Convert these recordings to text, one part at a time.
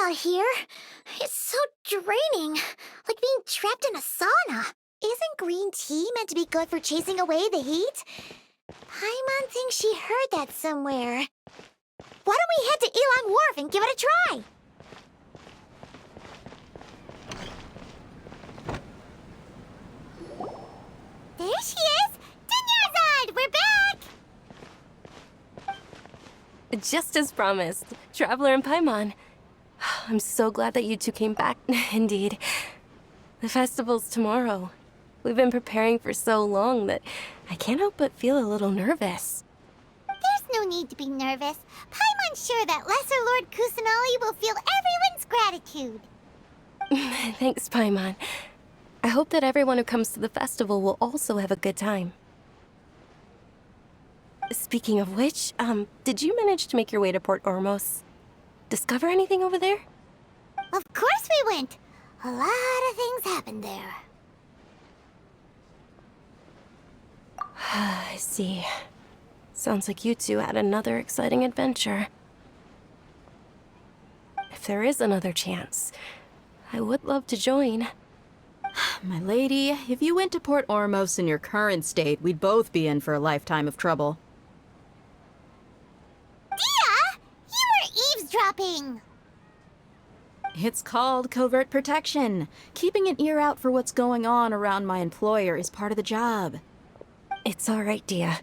out here. It's so draining, like being trapped in a sauna. Isn't green tea meant to be good for chasing away the heat? Paimon thinks she heard that somewhere. Why don't we head to Elon Wharf and give it a try? There she is! Dunyarzad, we're back! Just as promised, Traveler and Paimon. I'm so glad that you two came back, indeed. The festival's tomorrow. We've been preparing for so long that I can't help but feel a little nervous. There's no need to be nervous. Paimon's sure that Lesser Lord Kusanali will feel everyone's gratitude. Thanks, Paimon. I hope that everyone who comes to the festival will also have a good time. Speaking of which, did you manage to make your way to Port Ormos? Discover anything over there? Of course we went. A lot of things happened there. I see. Sounds like you two had another exciting adventure. If there is another chance, I would love to join. My lady, if you went to Port Ormos in your current state, we'd both be in for a lifetime of trouble. Dia! You were eavesdropping! It's called covert protection. Keeping an ear out for what's going on around my employer is part of the job. It's all right, Dia.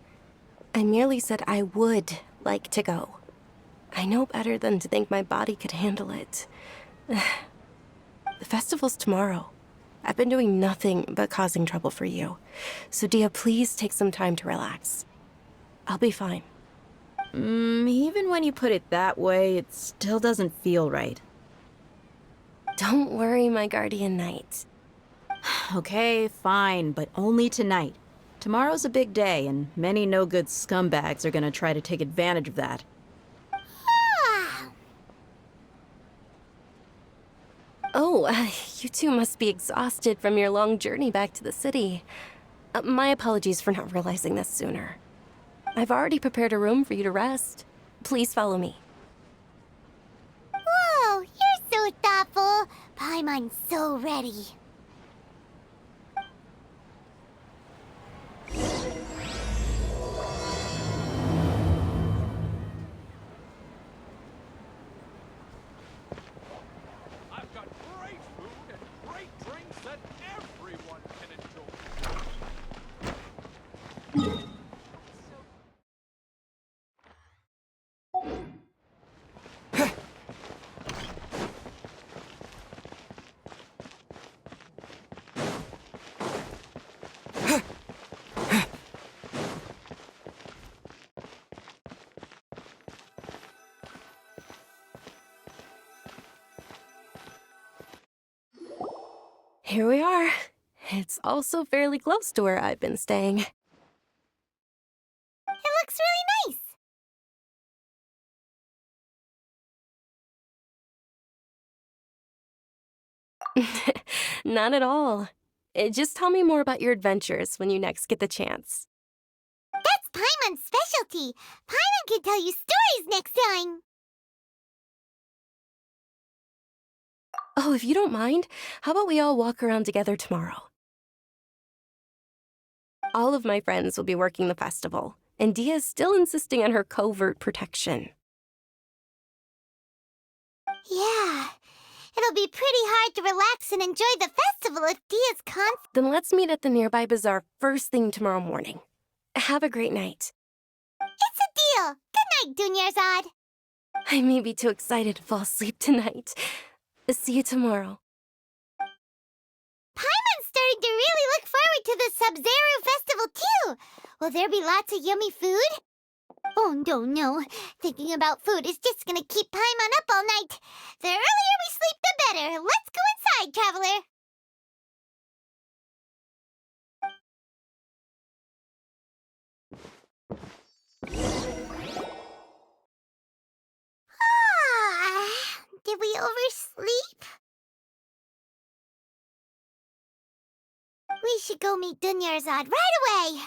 I merely said I would like to go. I know better than to think my body could handle it. The festival's tomorrow. I've been doing nothing but causing trouble for you. So, Dia, please take some time to relax. I'll be fine. Even when you put it that way, it still doesn't feel right. Don't worry, my guardian knight. Okay, fine, but only tonight. Tomorrow's a big day, and many no-good scumbags are gonna try to take advantage of that. Oh, you two must be exhausted from your long journey back to the city. My apologies for not realizing this sooner. I've already prepared a room for you to rest. Please follow me. Whoa, you're so thoughtful. Paimon's so ready. I've got great food and great drinks that everyone can enjoy. Here we are. It's also fairly close to where I've been staying. It looks really nice. Not at all. Just tell me more about your adventures when you next get the chance. That's Paimon's specialty. Paimon can tell you stories next time. Oh, if you don't mind, how about we all walk around together tomorrow? All of my friends will be working the festival, and Dia's still insisting on her covert protection. Yeah, it'll be pretty hard to relax and enjoy the festival if Dia's Then let's meet at the nearby bazaar first thing tomorrow morning. Have a great night. It's a deal. Good night, Dunyarzad. I may be too excited to fall asleep tonight. See you tomorrow. Paimon's starting to really look forward to the Sub-Zero festival, too. Will there be lots of yummy food? Oh, no. Thinking about food is just gonna keep Paimon up all night. The earlier we sleep, the better. Let's go inside, traveler. Did we oversleep? We should go meet Dunyarzad right away!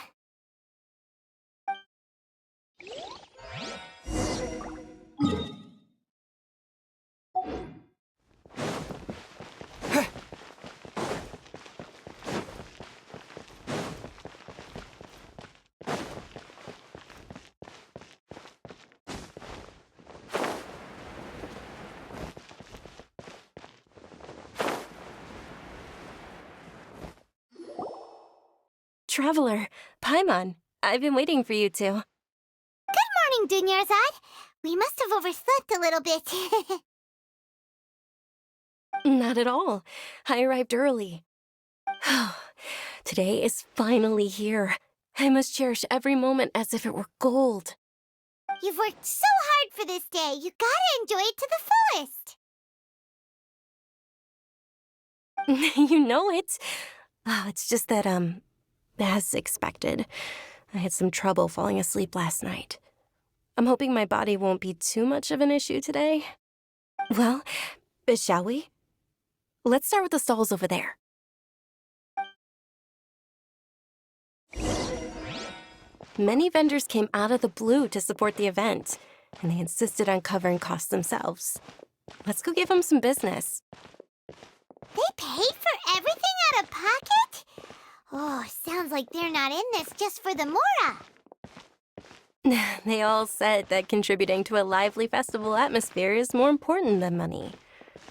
Traveler, Paimon, I've been waiting for you two. Morning, Dunyarzad. We must have overslept a little bit. Not at all. I arrived early. Today is finally here. I must cherish every moment as if it were gold. You've worked so hard for this day. You gotta enjoy it to the fullest. You know it. Oh, it's just that, as expected, I had some trouble falling asleep last night. I'm hoping my body won't be too much of an issue today. Well, shall we? Let's start with the stalls over there. Many vendors came out of the blue to support the event, and they insisted on covering costs themselves. Let's go give them some business. They paid for everything out of pocket? Oh, sounds like they're not in this just for the Mora. They all said that contributing to a lively festival atmosphere is more important than money.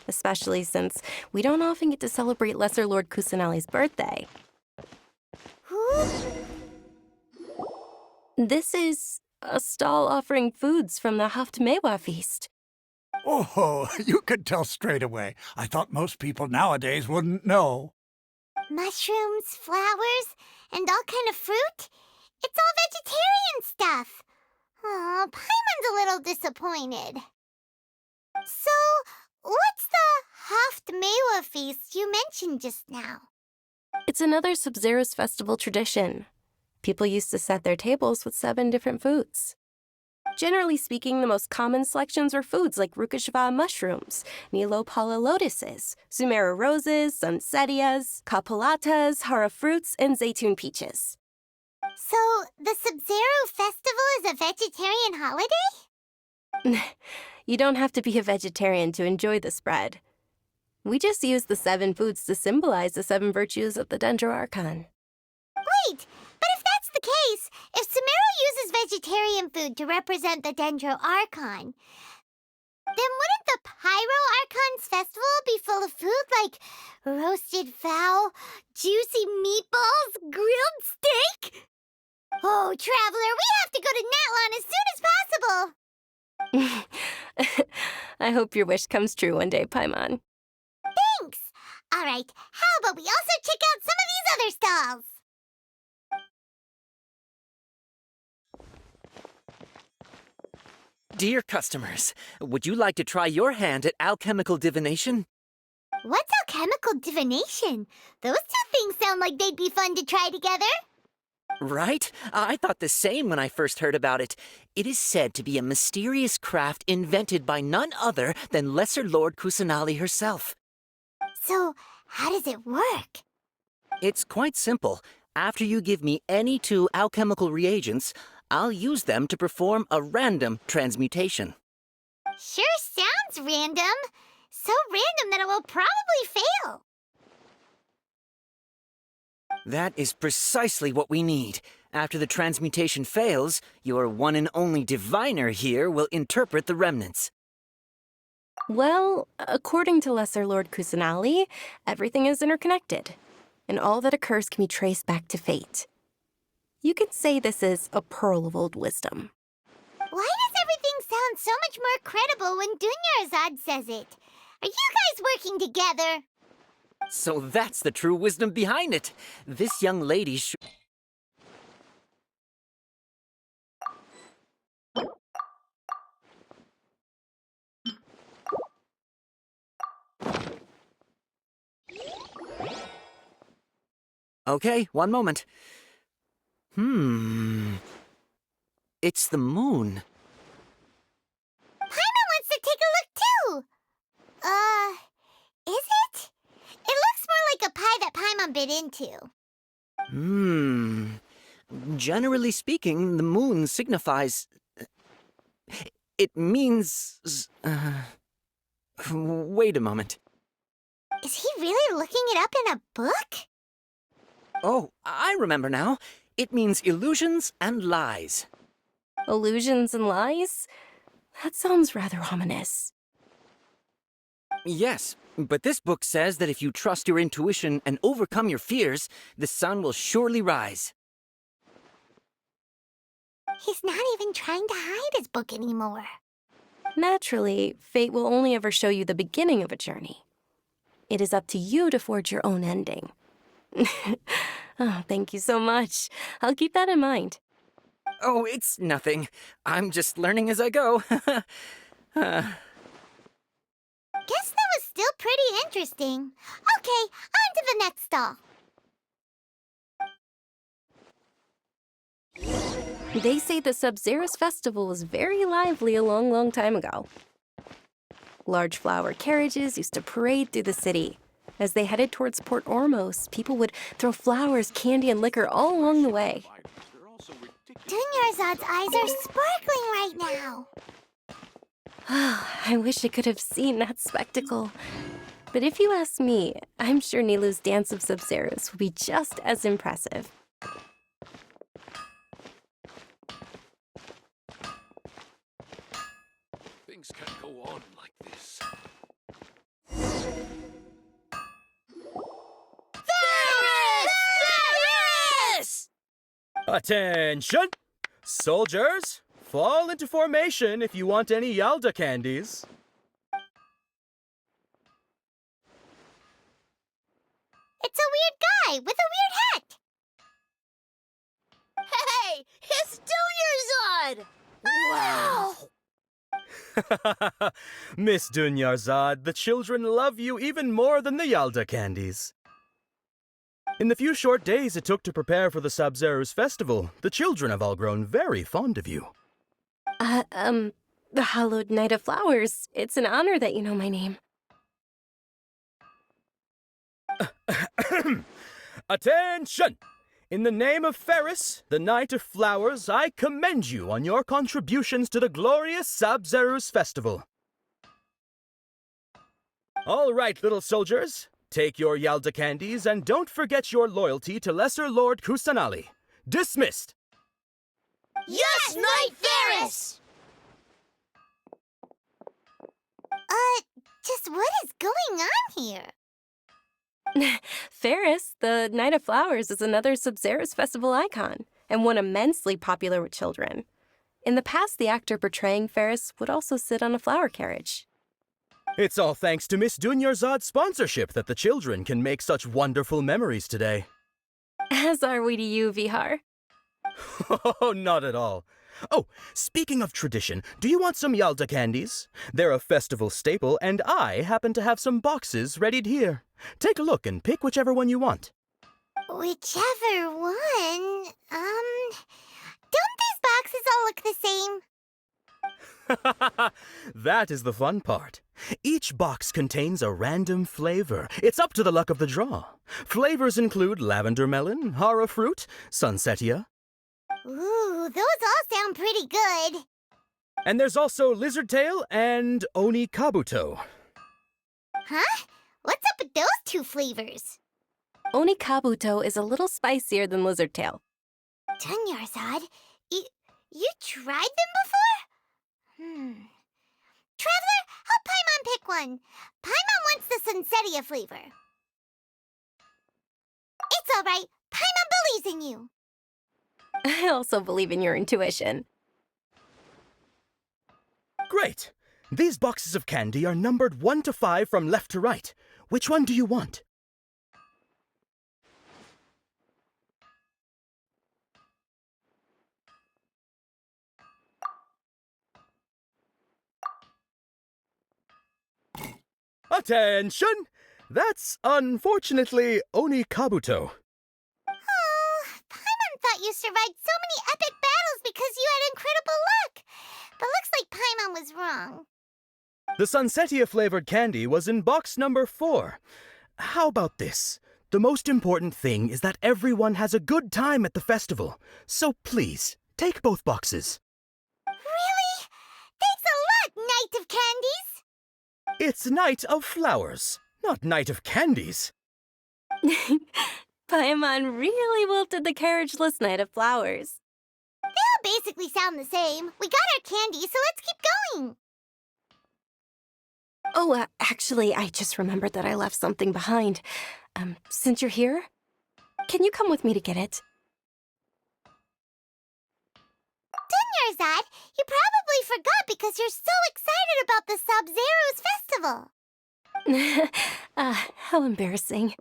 Especially since we don't often get to celebrate Lesser Lord Kusanali's birthday. Who? This is a stall offering foods from the Haftmewa feast. Oh, you could tell straight away. I thought most people nowadays wouldn't know. Mushrooms, flowers, and all kind of fruit? It's all vegetarian stuff. Oh, Paimon's a little disappointed. So, what's the Haftmewa feast you mentioned just now? It's another Sub-Zero's festival tradition. People used to set their tables with 7 different foods. Generally speaking, the most common selections were foods like Rukashva mushrooms, Nilopala lotuses, Sumera roses, Sunsetias, Kapalatas, Hara fruits, and Zaytun peaches. So, the Sub-Zero festival is a vegetarian holiday? You don't have to be a vegetarian to enjoy the spread. We just use the 7 foods to symbolize the 7 virtues of the Dendro Archon. Wait, but if that's the case, if Sumero uses vegetarian food to represent the Dendro Archon, then wouldn't the Pyro Archon's festival be full of food like roasted fowl, juicy meatballs, grilled steak? Oh, Traveler, we have to go to Natlan as soon as possible! I hope your wish comes true one day, Paimon. Thanks! Alright, how about we also check out some of these other stalls? Dear customers, would you like to try your hand at alchemical divination? What's alchemical divination? Those two things sound like they'd be fun to try together. Right? I thought the same when I first heard about it. It is said to be a mysterious craft invented by none other than Lesser Lord Kusanali herself. So, how does it work? It's quite simple. After you give me any 2 alchemical reagents, I'll use them to perform a random transmutation. Sure sounds random. So random that it will probably fail. That is precisely what we need. After the transmutation fails, your one and only diviner here will interpret the remnants. Well, according to Lesser Lord Kusanali, everything is interconnected, and all that occurs can be traced back to fate. You could say this is a pearl of old wisdom. Why does everything sound so much more credible when Dunyarzad says it? Are you guys working together? So that's the true wisdom behind it. This young lady Okay, one moment. It's the moon. Paimon wants to take a look too. Is it? It looks more like a pie that Paimon bit into. Generally speaking, the moon signifies... It means... Wait a moment. Is he really looking it up in a book? Oh, I remember now. It means illusions and lies. Illusions and lies? That sounds rather ominous. Yes, But this book says that if you trust your intuition and overcome your fears, the sun will surely rise. He's not even trying to hide his book anymore. Naturally, fate will only ever show you the beginning of a journey. It is up to you to forge your own ending. Oh, thank you so much. I'll keep that in mind. Oh, it's nothing. I'm just learning as I go. Guess that was still pretty interesting. Okay, on to the next stall. They say the Sub-Zerus festival was very lively a long, long time ago. Large flower carriages used to parade through the city. As they headed towards Port Ormos, people would throw flowers, candy, and liquor all along the way. Dunyarzad's eyes are sparkling right now. I wish I could have seen that spectacle. But if you ask me, I'm sure Nilu's Dance of Sub-Zerus will be just as impressive. Things can't go on like this. Attention! Soldiers, fall into formation if you want any Yalda candies. It's a weird guy with a weird hat. Hey, it's Dunyarzad! Wow! Miss Dunyarzad, the children love you even more than the Yalda candies. In the few short days it took to prepare for the Sub-Zerus festival, the children have all grown very fond of you. The Hallowed Knight of Flowers. It's an honor that you know my name. Attention! In the name of Ferris, the Knight of Flowers, I commend you on your contributions to the glorious Sub-Zerus festival. All right, little soldiers. Take your Yalda candies and don't forget your loyalty to Lesser Lord Kusanali. Dismissed! Yes, Knight Ferris! Just what is going on here? Ferris, the Knight of Flowers, is another Sub-Zerus festival icon, and one immensely popular with children. In the past, the actor portraying Ferris would also sit on a flower carriage. It's all thanks to Miss Dunyarzad's sponsorship that the children can make such wonderful memories today. As are we to you, Vihar. Oh, not at all. Oh, speaking of tradition, do you want some Yalda candies? They're a festival staple, and I happen to have some boxes readied here. Take a look and pick whichever one you want. Whichever one. Don't these boxes all look the same? That is the fun part. Each box contains a random flavor. It's up to the luck of the draw. Flavors include lavender melon, hara fruit, sunsetia. Ooh, those all sound pretty good. And there's also lizard tail and oni kabuto. Huh? What's up with those two flavors? Oni Kabuto is a little spicier than Lizard Tail. Dunyarzad, you tried them before? Traveler, help Paimon pick one. Paimon wants the Sunsetia flavor. It's all right. Paimon believes in you. I also believe in your intuition. Great! These boxes of candy are numbered 1 to 5 from left to right. Which one do you want? Attention! That's unfortunately Oni Kabuto. Oh, Paimon thought you survived so many epic battles because you had incredible luck. But looks like Paimon was wrong. The Sunsetia flavored candy was in box number 4. How about this? The most important thing is that everyone has a good time at the festival. So please, take both boxes. Really? Thanks a lot, Knight of Candies. It's Night of Flowers, not Night of Candies. Paimon really wilted the carriageless Knight of Flowers. They all basically sound the same. We got our candy, so let's keep going. Oh, actually, I just remembered that I left something behind. Since you're here, can you come with me to get it? Dunyarzad, you probably forgot because you're so excited about the Sub-Zero's festival. How embarrassing.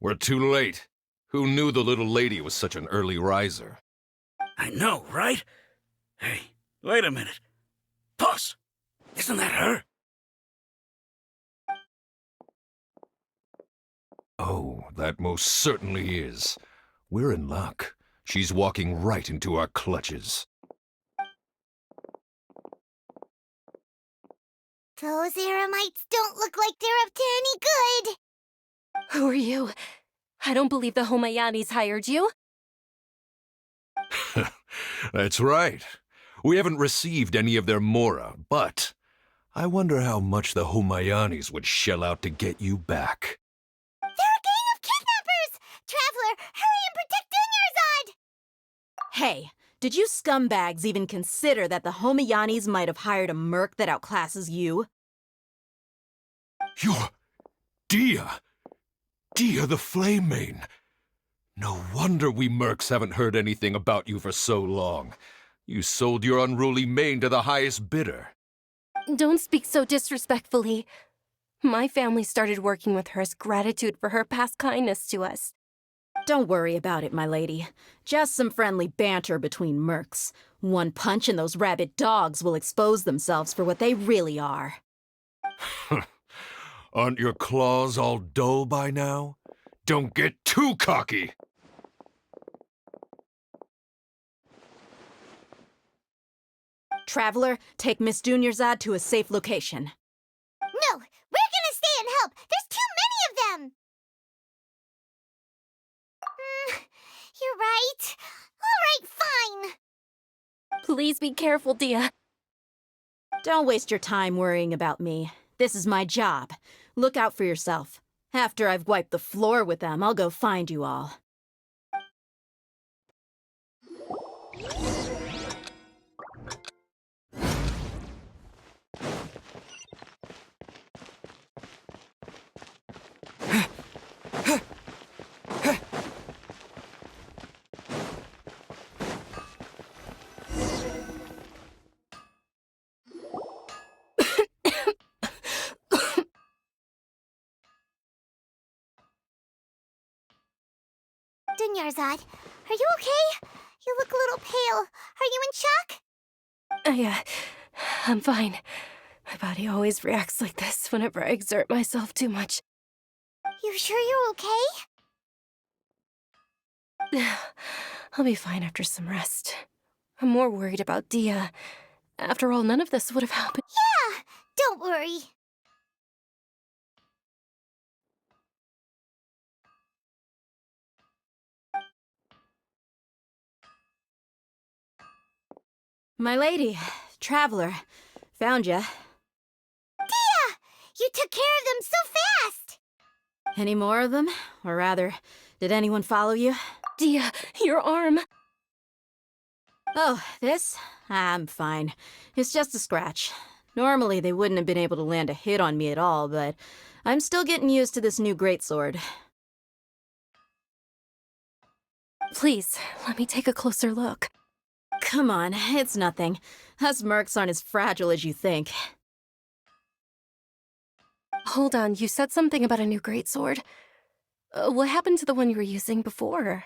We're too late. Who knew the little lady was such an early riser? I know, right? Hey, wait a minute. Pause! Isn't that her? Oh, that most certainly is. We're in luck. She's walking right into our clutches. Those Eremites don't look like they're up to any good. Who are you? I don't believe the Homayanis hired you. That's right. We haven't received any of their mora, but I wonder how much the Homayanis would shell out to get you back. They're a gang of kidnappers! Traveler, hurry and protect Dunyarzad! Hey, did you scumbags even consider that the Homayanis might have hired a merc that outclasses you? You're... Dia! Dia the Flame Mane! No wonder we mercs haven't heard anything about you for so long. You sold your unruly mane to the highest bidder. Don't speak so disrespectfully. My family started working with her as gratitude for her past kindness to us. Don't worry about it, my lady. Just some friendly banter between mercs. One punch and those rabid dogs will expose themselves for what they really are. Aren't your claws all dull by now? Don't get too cocky! Traveler, take Miss Dunyarzad to a safe location. No, we're gonna stay and help. There's too many of them. You're right. All right, fine. Please be careful, Dia. Don't waste your time worrying about me. This is my job. Look out for yourself. After I've wiped the floor with them, I'll go find you all. Dunyarzad, are you okay? You look a little pale. Are you in shock? I'm fine. My body always reacts like this whenever I exert myself too much. You sure you're okay? I'll be fine after some rest. I'm more worried about Dia. After all, none of this would have happened. Yeah, don't worry. My lady, Traveler, found ya. Dia! You took care of them so fast! Any more of them? Or rather, did anyone follow you? Dia, your arm! Oh, this? I'm fine. It's just a scratch. Normally, they wouldn't have been able to land a hit on me at all, but I'm still getting used to this new greatsword. Please, let me take a closer look. Come on, it's nothing. Us mercs aren't as fragile as you think. Hold on, you said something about a new greatsword. What happened to the one you were using before?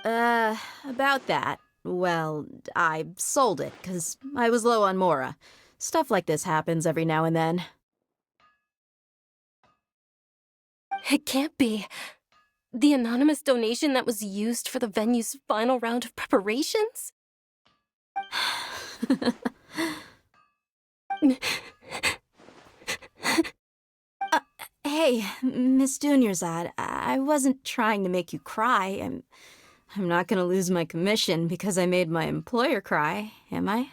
About that. Well, I sold it, 'cause I was low on mora. Stuff like this happens every now and then. It can't be. The anonymous donation that was used for the venue's final round of preparations? Hey, Miss Dunyarzad, I wasn't trying to make you cry. I'm not gonna lose my commission because I made my employer cry, am I?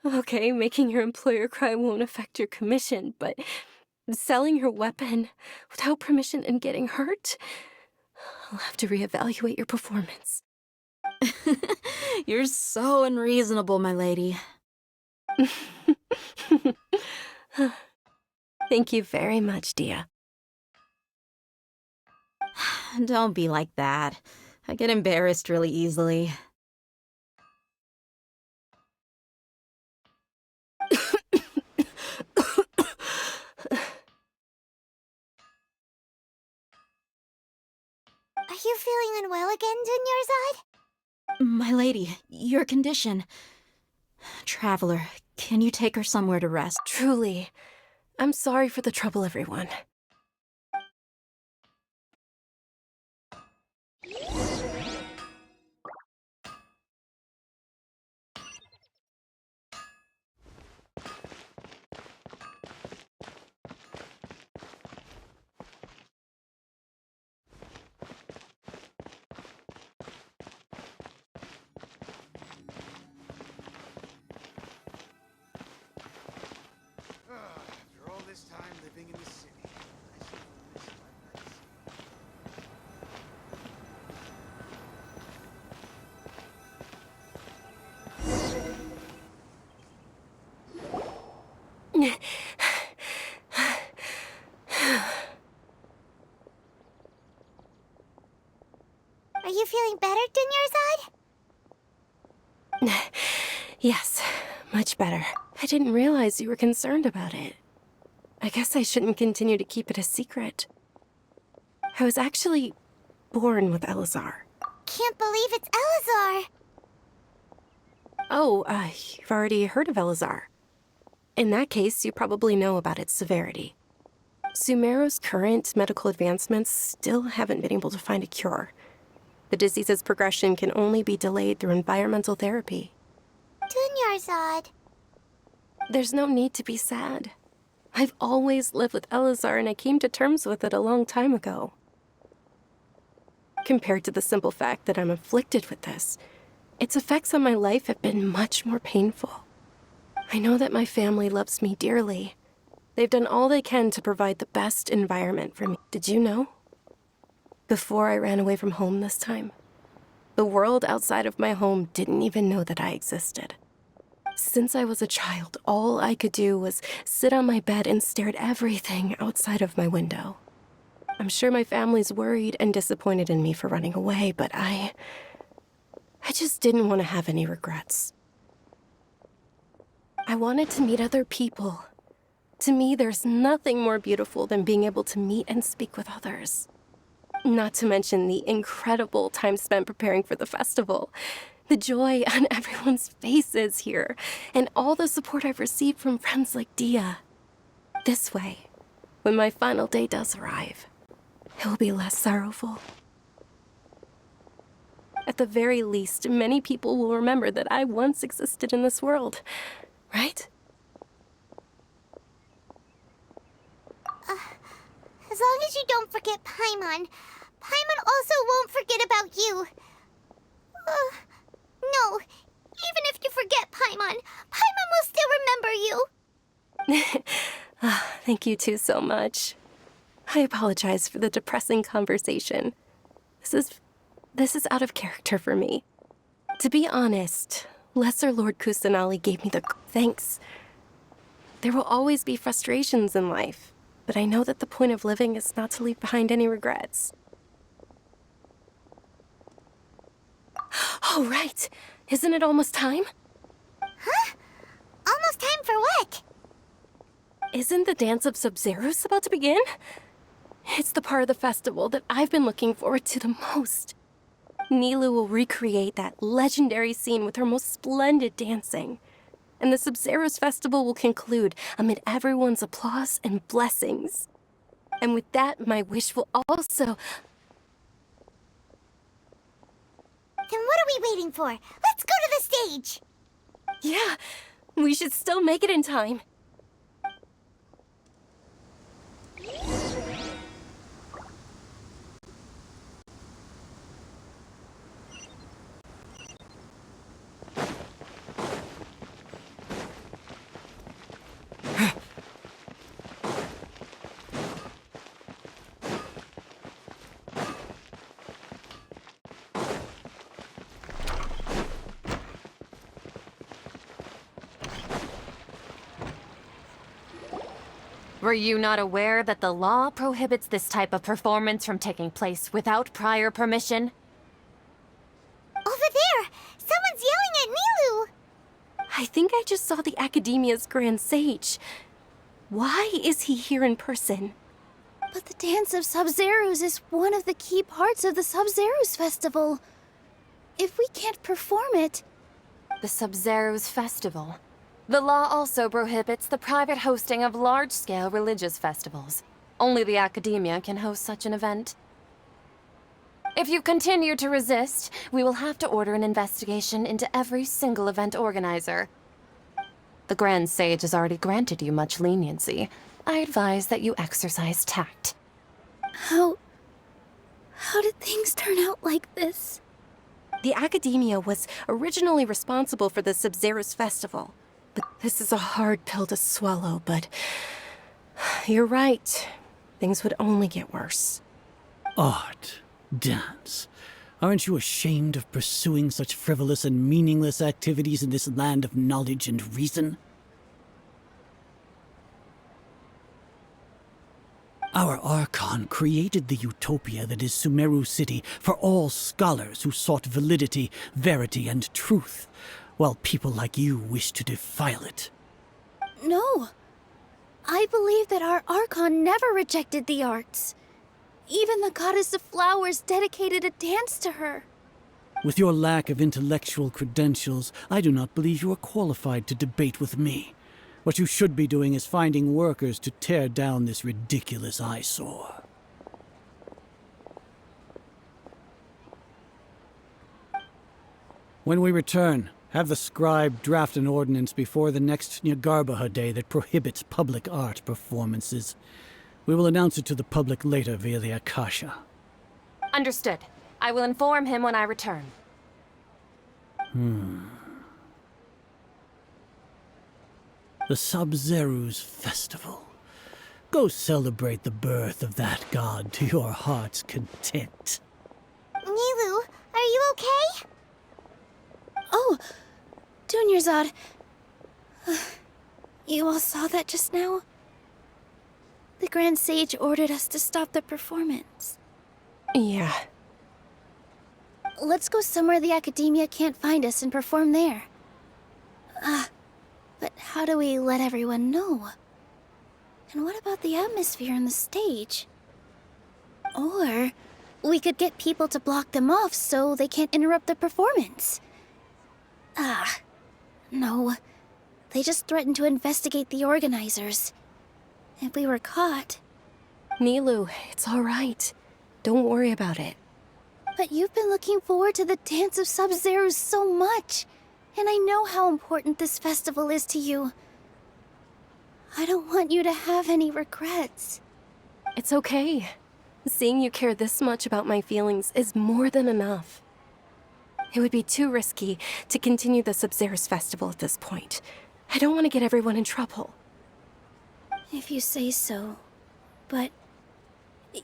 Okay, making your employer cry won't affect your commission, but selling your weapon without permission and getting hurt? I'll have to reevaluate your performance. You're so unreasonable, my lady. Thank you very much, Dia. Don't be like that. I get embarrassed really easily. Are you feeling unwell again, Dunyarzad? My lady, your condition. Traveler, can you take her somewhere to rest? Truly, I'm sorry for the trouble, everyone. After all this time living in the city, I still miss my nights. Are you feeling better, Dunyarzad? Yes, much better. I didn't realize you were concerned about it. I guess I shouldn't continue to keep it a secret. I was actually born with Elazar. Can't believe it's Elazar. Oh, you've already heard of Elazar. In that case, you probably know about its severity. Sumeru's current medical advancements still haven't been able to find a cure. The disease's progression can only be delayed through environmental therapy. Dunyarzad. There's no need to be sad. I've always lived with Elazar, and I came to terms with it a long time ago. Compared to the simple fact that I'm afflicted with this, its effects on my life have been much more painful. I know that my family loves me dearly. They've done all they can to provide the best environment for me. Did you know? Before I ran away from home this time, the world outside of my home didn't even know that I existed. Since I was a child, all I could do was sit on my bed and stare at everything outside of my window. I'm sure my family's worried and disappointed in me for running away, but I just didn't want to have any regrets. I wanted to meet other people. To me, there's nothing more beautiful than being able to meet and speak with others. Not to mention the incredible time spent preparing for the festival. The joy on everyone's faces here, and all the support I've received from friends like Dia. This way, when my final day does arrive, it will be less sorrowful. At the very least, many people will remember that I once existed in this world, right? As long as you don't forget Paimon, Paimon also won't forget about you. No, even if you forget Paimon, Paimon will still remember you. Thank you two so much. I apologize for the depressing conversation. This is out of character for me. To be honest, Lesser Lord Kusanali gave me the thanks. There will always be frustrations in life, but I know that the point of living is not to leave behind any regrets. Oh, right. Isn't it almost time? Huh? Almost time for what? Isn't the Dance of Sub-Zeros about to begin? It's the part of the festival that I've been looking forward to the most. Nilu will recreate that legendary scene with her most splendid dancing. And the Sub-Zeros festival will conclude amid everyone's applause and blessings. And with that, my wish will also... Then what are we waiting for? Let's go to the stage! Yeah, we should still make it in time. Were you not aware that the law prohibits this type of performance from taking place without prior permission? Over there! Someone's yelling at Nilu! I think I just saw the Academia's Grand Sage. Why is he here in person? But the Dance of Sub-Zerus is one of the key parts of the Sub-Zerus Festival. If we can't perform it... The Sub-Zerus Festival. The law also prohibits the private hosting of large-scale religious festivals. Only the Academia can host such an event. If you continue to resist, we will have to order an investigation into every single event organizer. The Grand Sage has already granted you much leniency. I advise that you exercise tact. How did things turn out like this? The Academia was originally responsible for the Sub-Zerus Festival. But this is a hard pill to swallow, but... You're right. Things would only get worse. Art. Dance. Aren't you ashamed of pursuing such frivolous and meaningless activities in this land of knowledge and reason? Our Archon created the utopia that is Sumeru City for all scholars who sought validity, verity, and truth, while people like you wish to defile it. No. I believe that our Archon never rejected the arts. Even the goddess of flowers dedicated a dance to her. With your lack of intellectual credentials, I do not believe you are qualified to debate with me. What you should be doing is finding workers to tear down this ridiculous eyesore. When we return, have the scribe draft an ordinance before the next Nyagarbha Day that prohibits public art performances. We will announce it to the public later via the Akasha. Understood. I will inform him when I return. The Sub-Zerus Festival. Go celebrate the birth of that god to your heart's content. Nilu, are you okay? Oh, Dunyarzad. You all saw that just now? The Grand Sage ordered us to stop the performance. Yeah. Let's go somewhere the Academia can't find us and perform there. But how do we let everyone know? And what about the atmosphere on the stage? Or we could get people to block them off so they can't interrupt the performance. No. They just threatened to investigate the organizers. If we were caught... Nilu, it's all right. Don't worry about it. But you've been looking forward to the Dance of Sub-Zerus so much. And I know how important this festival is to you. I don't want you to have any regrets. It's okay. Seeing you care this much about my feelings is more than enough. It would be too risky to continue the Sub-Zerus Festival at this point. I don't want to get everyone in trouble. If you say so. But...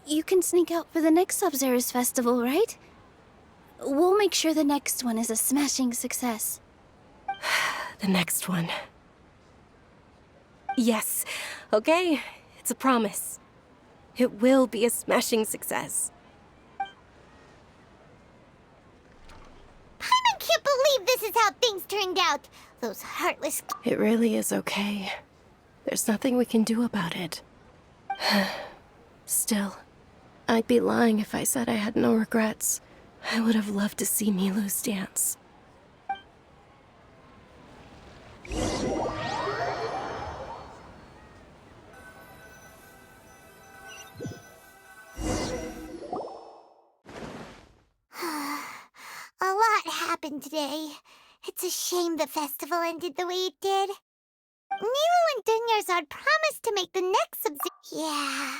you can sneak out for the next Sub-Zerus Festival, right? We'll make sure the next one is a smashing success. The next one. Yes. Okay. It's a promise. It will be a smashing success. Paimon can't believe this is how things turned out. Those heartless... It really is okay. There's nothing we can do about it. Still, I'd be lying if I said I had no regrets. I would have loved to see Nilu's dance. A lot happened today. It's a shame the festival ended the way it did. Nilu and Dunyarzad promised to make the next Yeah.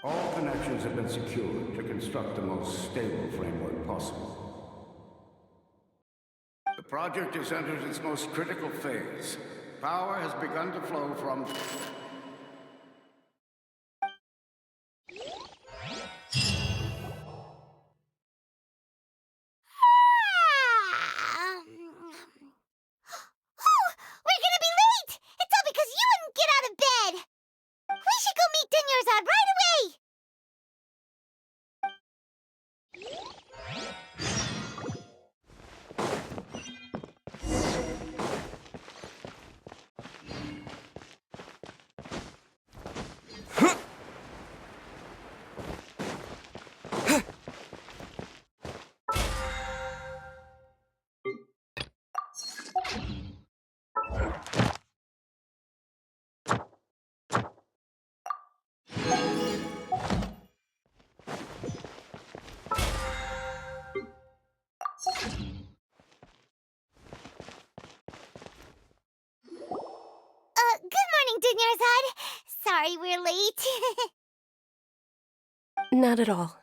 All connections have been secured to construct the most stable framework possible. The project has entered its most critical phase. Power has begun to flow from... late. Not at all.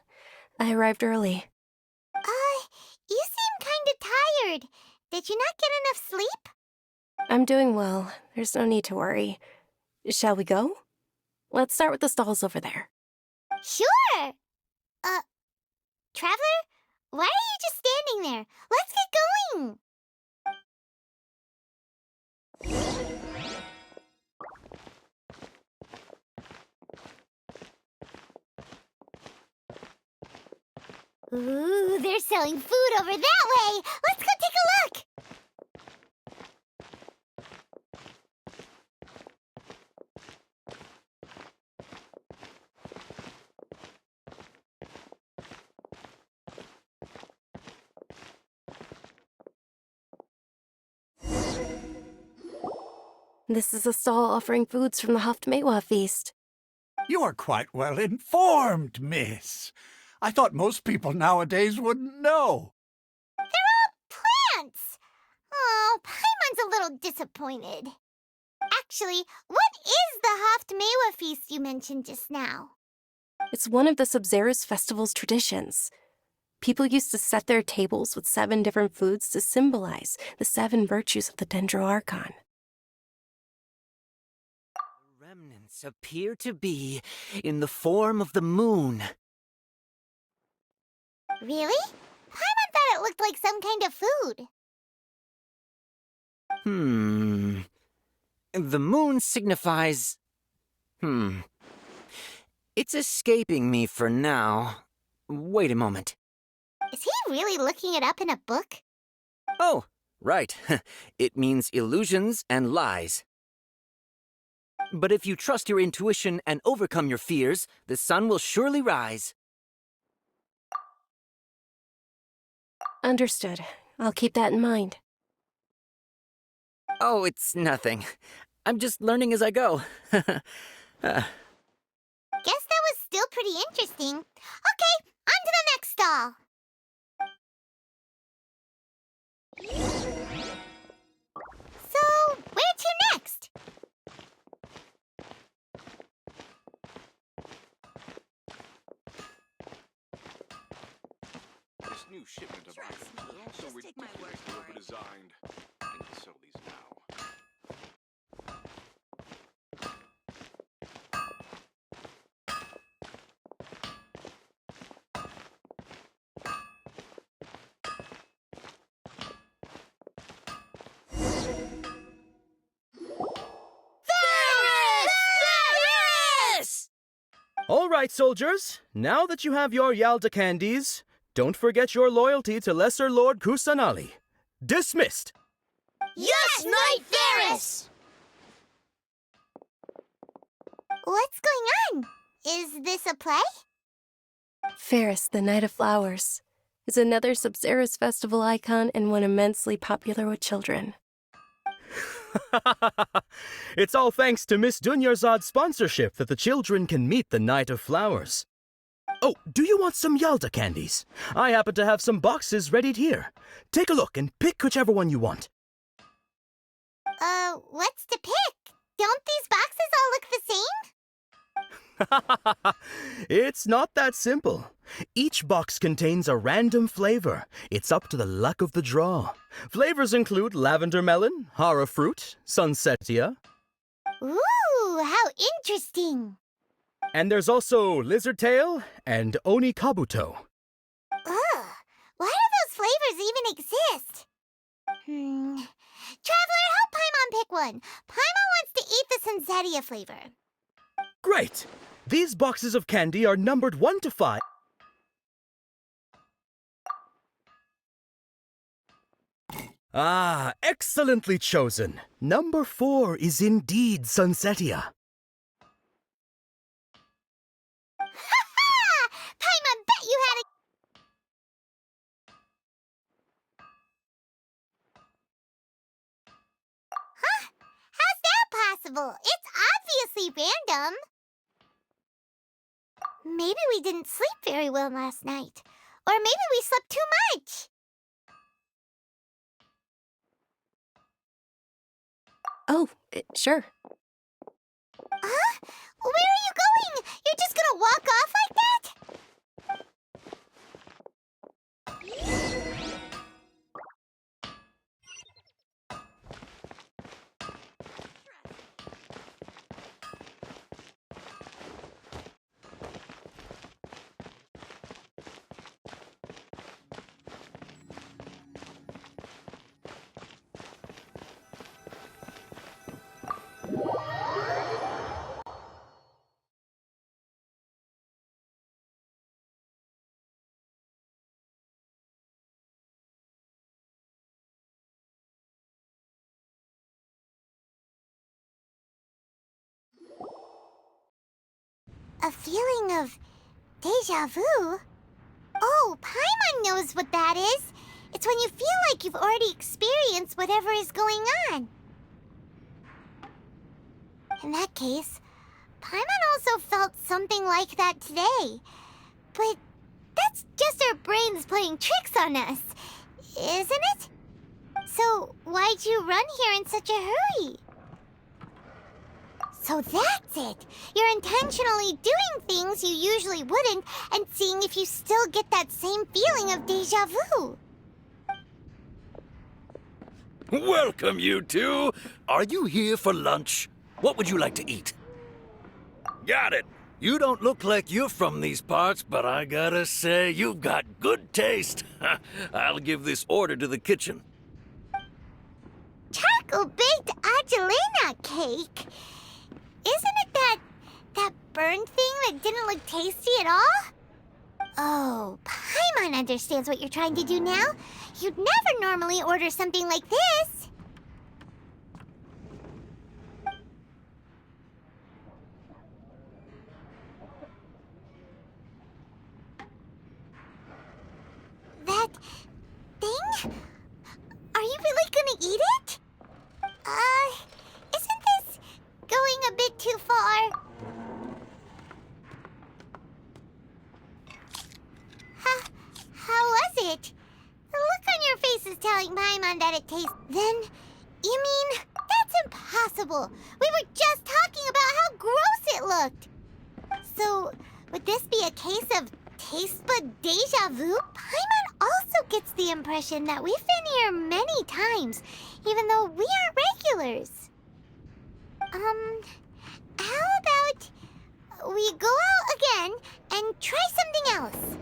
I arrived early. You seem kinda tired. Did you not get enough sleep? I'm doing well. There's no need to worry. Shall we go? Let's start with the stalls over there. Sure! Traveler? Why are you just standing there? Let's get going! Ooh, they're selling food over that way! Let's go take a look! This is a stall offering foods from the Haftmewa feast. You are quite well informed, miss. I thought most people nowadays wouldn't know. Plants! Oh, Paimon's a little disappointed. Actually, what is the Haftmewa feast you mentioned just now? It's one of the Sub-Zerus festival's traditions. People used to set their tables with 7 different foods to symbolize the 7 virtues of the Dendroarchon. The remnants appear to be in the form of the moon. Really? Paimon thought it looked like some kind of food. The moon signifies... It's escaping me for now. Wait a moment. Is he really looking it up in a book? Oh, right. It means illusions and lies. But if you trust your intuition and overcome your fears, the sun will surely rise. Understood. I'll keep that in mind. Oh, it's nothing. I'm just learning as I go. Guess that was still pretty interesting. Okay, on to the next stall. So, where to next? This new shipment of items is also ridiculously overdesigned. I need to sell these now. All right, soldiers. Now that you have your Yalda candies, don't forget your loyalty to Lesser Lord Kusanali. Dismissed! Yes, Knight Ferris! What's going on? Is this a play? Ferris, the Night of Flowers, is another Sub-Zerus festival icon and one immensely popular with children. It's all thanks to Miss Dunyarzad's sponsorship that the children can meet the Night of Flowers. Oh, do you want some Yalda candies? I happen to have some boxes readied here. Take a look and pick whichever one you want. What's to pick? Don't these boxes all look the same? It's not that simple. Each box contains a random flavor. It's up to the luck of the draw. Flavors include lavender melon, hara fruit, sunsetia. Ooh, how interesting. And there's also lizard tail and oni kabuto. Ugh, why do those flavors even exist? Traveler, help Paimon pick one. Paimon wants to eat the Sunsetia flavor. Great! These boxes of candy are numbered 1 to 5. Ah, excellently chosen. Number 4 is indeed Sunsetia. Ha! Paimon bet you had a... Huh? How's that possible? It's obviously random. Maybe we didn't sleep very well last night. Or maybe we slept too much. Oh, sure. Huh? Where are you going? You're just gonna walk off like that? A feeling of deja vu? Oh, Paimon knows what that is. It's when you feel like you've already experienced whatever is going on. In that case, Paimon also felt something like that today. But that's just our brains playing tricks on us, isn't it? So why'd you run here in such a hurry? So that's it! You're intentionally doing things you usually wouldn't and seeing if you still get that same feeling of deja vu. Welcome, you two. Are you here for lunch? What would you like to eat? Got it. You don't look like you're from these parts, but I gotta say, you've got good taste. I'll give this order to the kitchen. Charcoal-baked Angelina cake? Isn't it that burned thing that didn't look tasty at all? Oh, Paimon understands what you're trying to do now. You'd never normally order something like this. That thing? Are you really gonna eat it? Isn't this going a bit too far? How was it? The look on your face is telling Paimon that it tastes... Then, you mean, that's impossible. We were just talking about how gross it looked. So, would this be a case of taste bud deja vu? Paimon also gets the impression that we've been here many times, even though we aren't regulars. How about we go out again and try something else?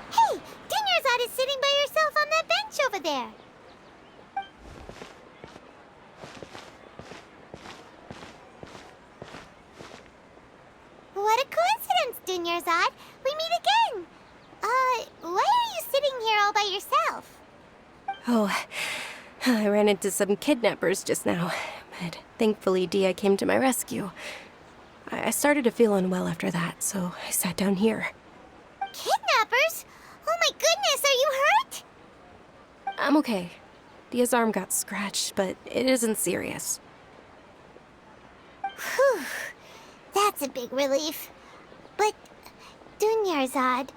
Hey, Dinnersot is sitting by herself on that bench over there. What a coincidence, Dinnersot. We meet again. Why are you sitting here all by yourself? Oh, I ran into some kidnappers just now, but thankfully Dia came to my rescue. I started to feel unwell after that, so I sat down here. Kidnappers? Oh my goodness, are you hurt? I'm okay. Dia's arm got scratched, but it isn't serious. Whew. That's a big relief. But, Dunyarzad,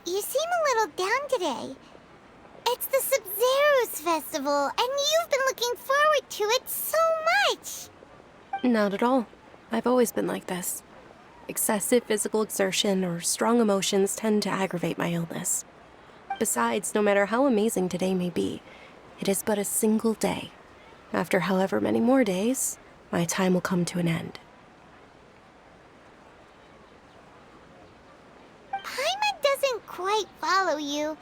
you seem a little down today. It's the Sub-Zero's festival, and you've been looking forward to it so much. Not at all. I've always been like this. Excessive physical exertion or strong emotions tend to aggravate my illness. Besides, no matter how amazing today may be, it is but a single day. After however many more days, my time will come to an end. Paimon doesn't quite follow you.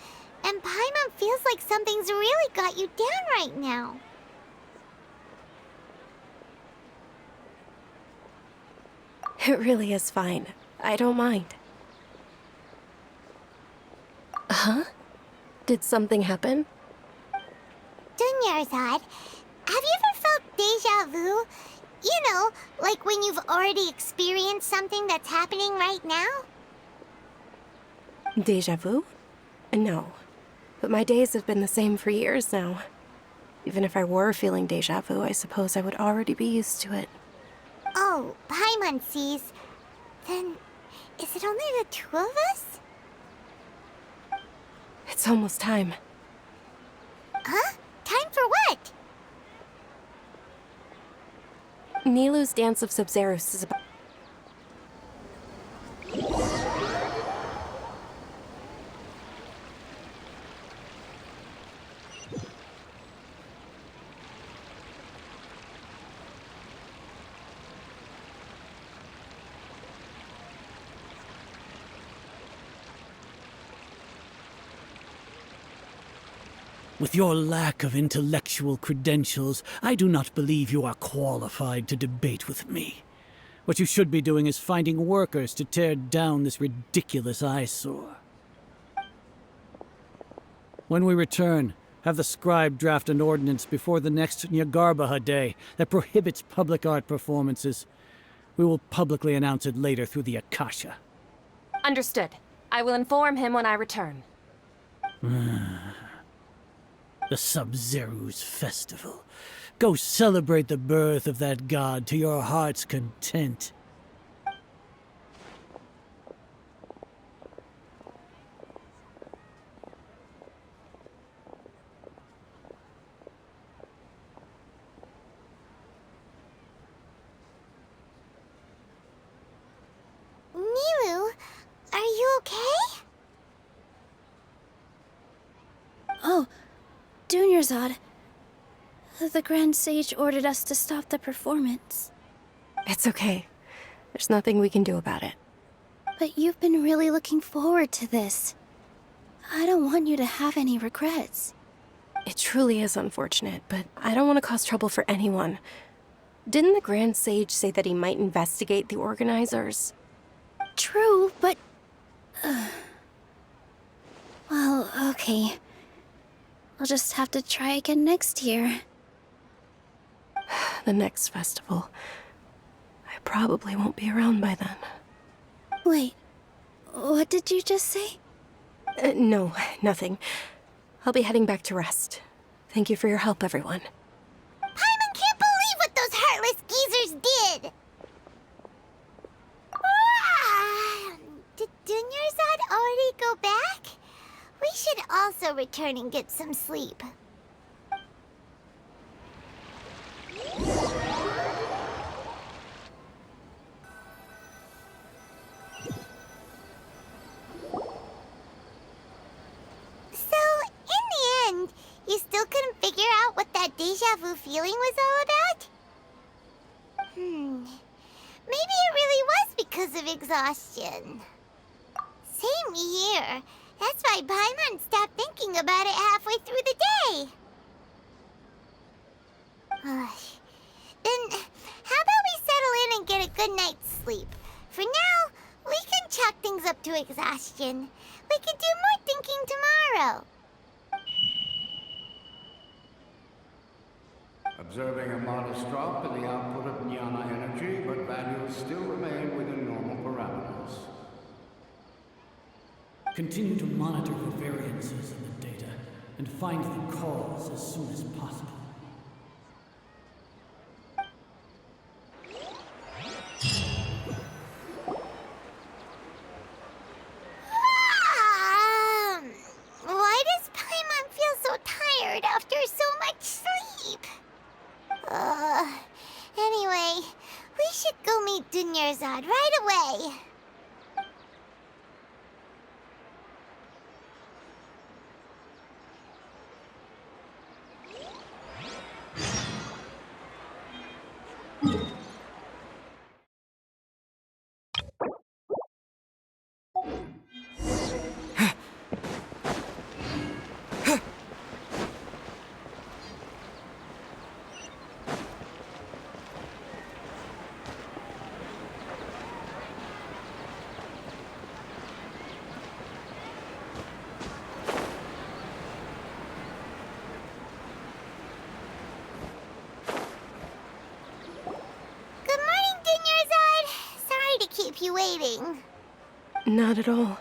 And Paimon feels like something's really got you down right now. It really is fine. I don't mind. Huh? Did something happen? Dunyarzad, have you ever felt deja vu? You know, like when you've already experienced something that's happening right now? Deja vu? No. But my days have been the same for years now. Even if I were feeling deja vu, I suppose I would already be used to it. Oh, Paimon sees. Then, is it only the two of us? It's almost time. Huh? Time for what? Nilu's Dance of Sub-Zerus is about... With your lack of intellectual credentials, I do not believe you are qualified to debate with me. What you should be doing is finding workers to tear down this ridiculous eyesore. When we return, have the scribe draft an ordinance before the next Nyagarbha Day that prohibits public art performances. We will publicly announce it later through the Akasha. Understood. I will inform him when I return. The Sub-Zerus Festival. Go celebrate the birth of that god to your heart's content. Nilu, are you okay? Oh, Dunyarzad. The Grand Sage ordered us to stop the performance. It's okay. There's nothing we can do about it. But you've been really looking forward to this. I don't want you to have any regrets. It truly is unfortunate, but I don't want to cause trouble for anyone. Didn't the Grand Sage say that he might investigate the organizers? True, but... Well, okay. I'll just have to try again next year. The next festival. I probably won't be around by then. Wait, what did you just say? No, nothing. I'll be heading back to rest. Thank you for your help, everyone. Paimon can't believe what those heartless geezers did! Did Dunyarzad already go back? We should also return and get some sleep. So, in the end, you still couldn't figure out what that deja vu feeling was all about? Maybe it really was because of exhaustion. Same here. That's why Paimon stopped thinking about it halfway through the day. Then, how about we settle in and get a good night's sleep? For now, we can chalk things up to exhaustion. We can do more thinking tomorrow. Observing a modest drop in the output of jnana energy, but values still remain within normal parameters. Continue to monitor for variances in the data and find the cause as soon as possible. Why does Paimon feel so tired after so much sleep? Anyway, we should go meet Dunyarzad right away. waiting. Not at all.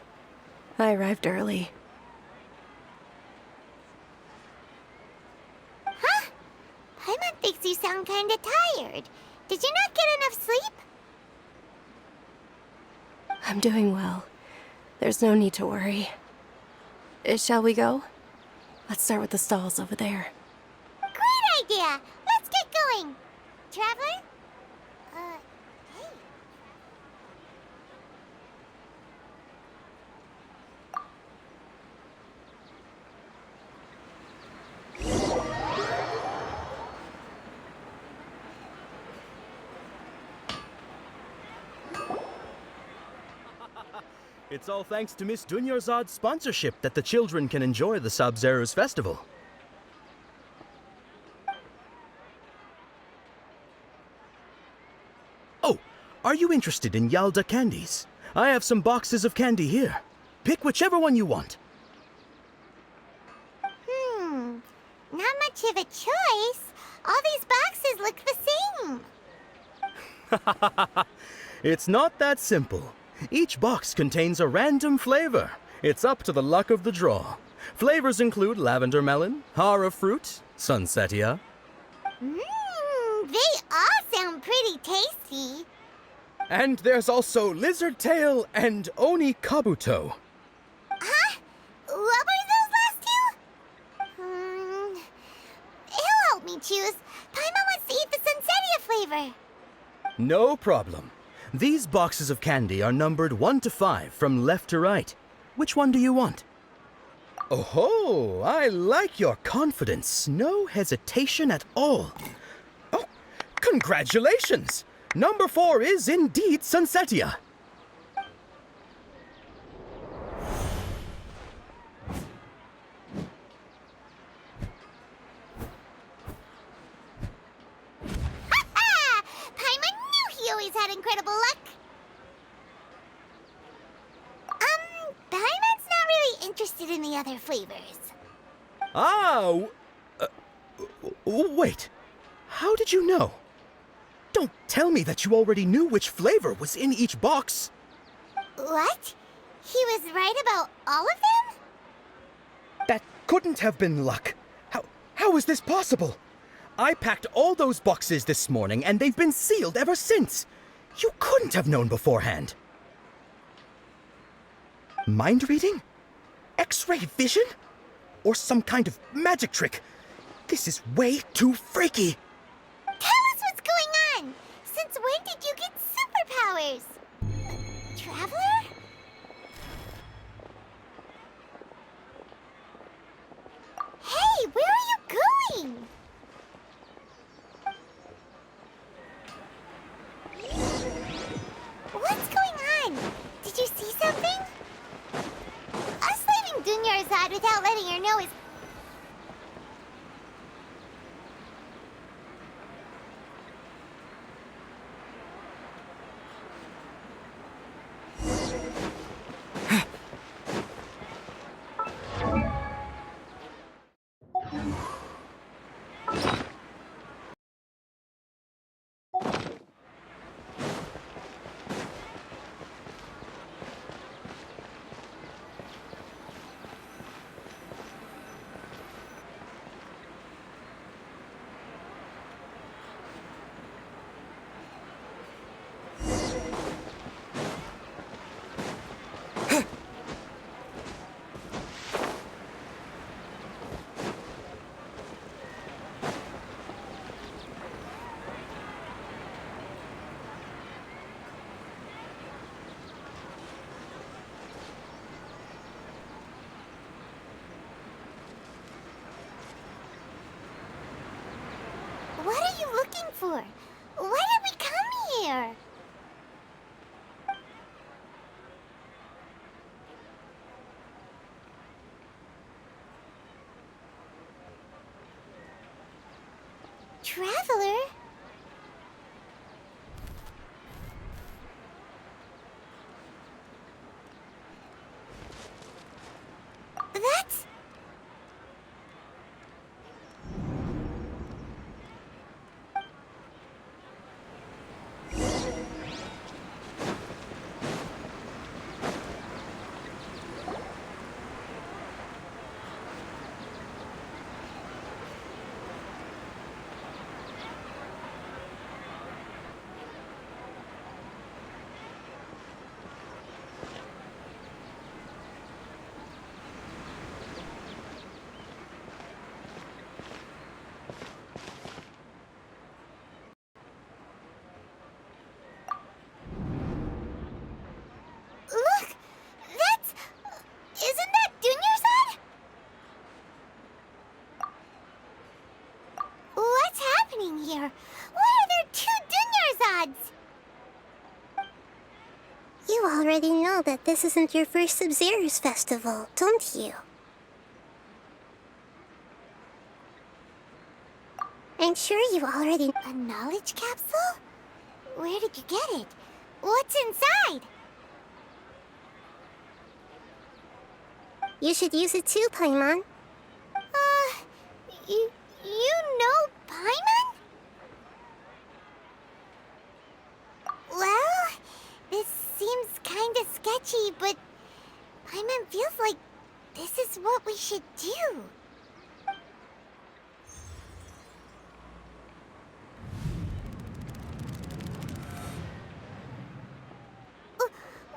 I arrived early. Huh? Paimon thinks you sound kinda tired. Did you not get enough sleep? I'm doing well. There's no need to worry. Shall we go? Let's start with the stalls over there. Great idea! Let's get going! Traveler? Hey. It's all thanks to Miss Dunyarzad's sponsorship that the children can enjoy the Sub-Zero's festival. Oh, are you interested in Yalda candies? I have some boxes of candy here. Pick whichever one you want. Not much of a choice. All these boxes look the same. It's not that simple. Each box contains a random flavor. It's up to the luck of the draw. Flavors include lavender melon, hara fruit, sunsetia. They all sound pretty tasty. And there's also lizard tail and oni kabuto. Huh? What were those last two? He'll help me choose. Paimon wants to eat the sunsetia flavor. No problem. These boxes of candy are numbered 1 to 5 from left to right. Which one do you want? Oh, I like your confidence. No hesitation at all. Oh, congratulations! Number 4 is indeed Sunsetia. Paimon knew he always had incredible luck. Paimon's not really interested in the other flavors. Wait. How did you know? Don't tell me that you already knew which flavor was in each box. What? He was right about all of them? That couldn't have been luck. How is this possible? I packed all those boxes this morning and they've been sealed ever since. You couldn't have known beforehand. Mind reading? X-ray vision? Or some kind of magic trick? This is way too freaky. Tell us what's going on! Since when did you get superpowers? Traveler? Hey, where are you going? What's going on? Did you see something? Us leaving Dunyarzad without letting her know is... What are you looking for? Why did we come here? Traveler? That's... already know that this isn't your first Sub-Zero's festival, don't you? I'm sure you already... A knowledge capsule? Where did you get it? What's inside? You should use it too, Paimon. You know Paimon? Well, this seems kinda sketchy, but Paimon feels like this is what we should do.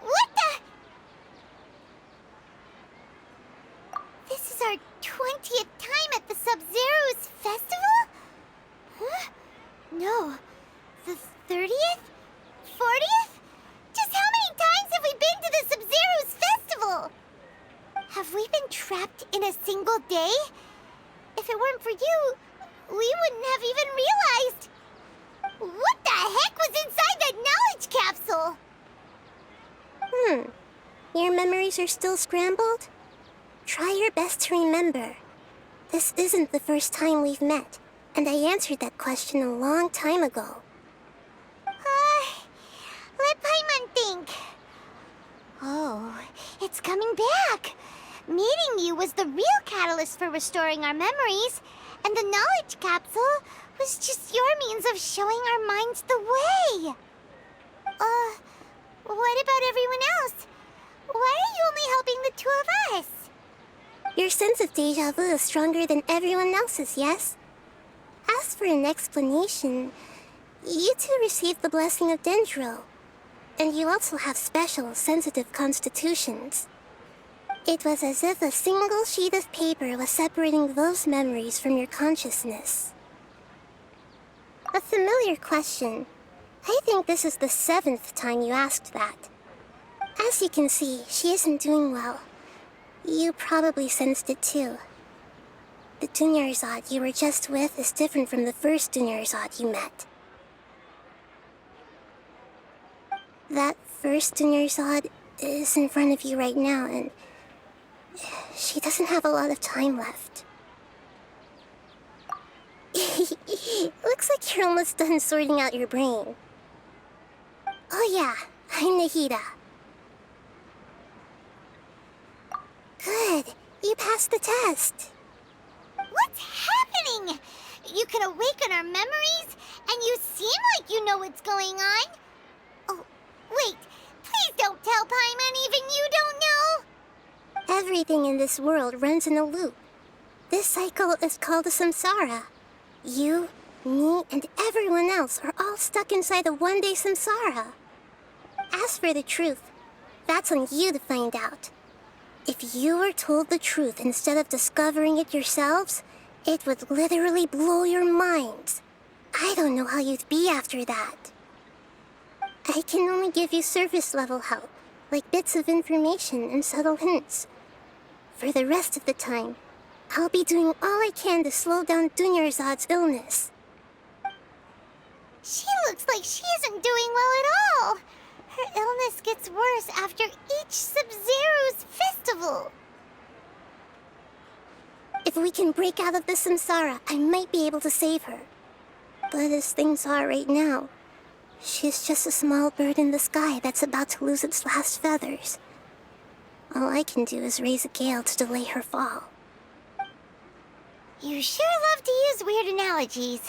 What the? This is our 20th time at the Sub-Zero's festival? Huh? No. The 30th? 40th? Just how many times have we been to the Sub-Zero's festival? Have we been trapped in a single day? If it weren't for you, we wouldn't have even realized. What the heck was inside that knowledge capsule? Your memories are still scrambled? Try your best to remember. This isn't the first time we've met, and I answered that question a long time ago. Let Paimon think. Oh, it's coming back. Meeting you was the real catalyst for restoring our memories, and the knowledge capsule was just your means of showing our minds the way. What about everyone else? Why are you only helping the two of us? Your sense of deja vu is stronger than everyone else's, yes? As for an explanation, you two received the blessing of Dendro, and you also have special, sensitive constitutions. It was as if a single sheet of paper was separating those memories from your consciousness. A familiar question. I think this is the 7th time you asked that. As you can see, she isn't doing well. You probably sensed it too. The Dunyarzad you were just with is different from the first Dunyarzad you met. That first Dunyarzad is in front of you right now, and she doesn't have a lot of time left. Looks like you're almost done sorting out your brain. Oh yeah, I'm Nahida. Good, you passed the test. What's happening? You can awaken our memories, and you seem like you know what's going on. Oh, wait, please don't tell Paimon even you don't know. Everything in this world runs in a loop. This cycle is called a samsara. You, me, and everyone else are all stuck inside a one-day samsara. As for the truth, that's on you to find out. If you were told the truth instead of discovering it yourselves, it would literally blow your minds. I don't know how you'd be after that. I can only give you surface-level help, like bits of information and subtle hints. For the rest of the time, I'll be doing all I can to slow down Dunyarzad's illness. She looks like she isn't doing well at all. Her illness gets worse after each Sub-Zero's festival. If we can break out of the samsara, I might be able to save her. But as things are right now, she's just a small bird in the sky that's about to lose its last feathers. All I can do is raise a gale to delay her fall. You sure love to use weird analogies.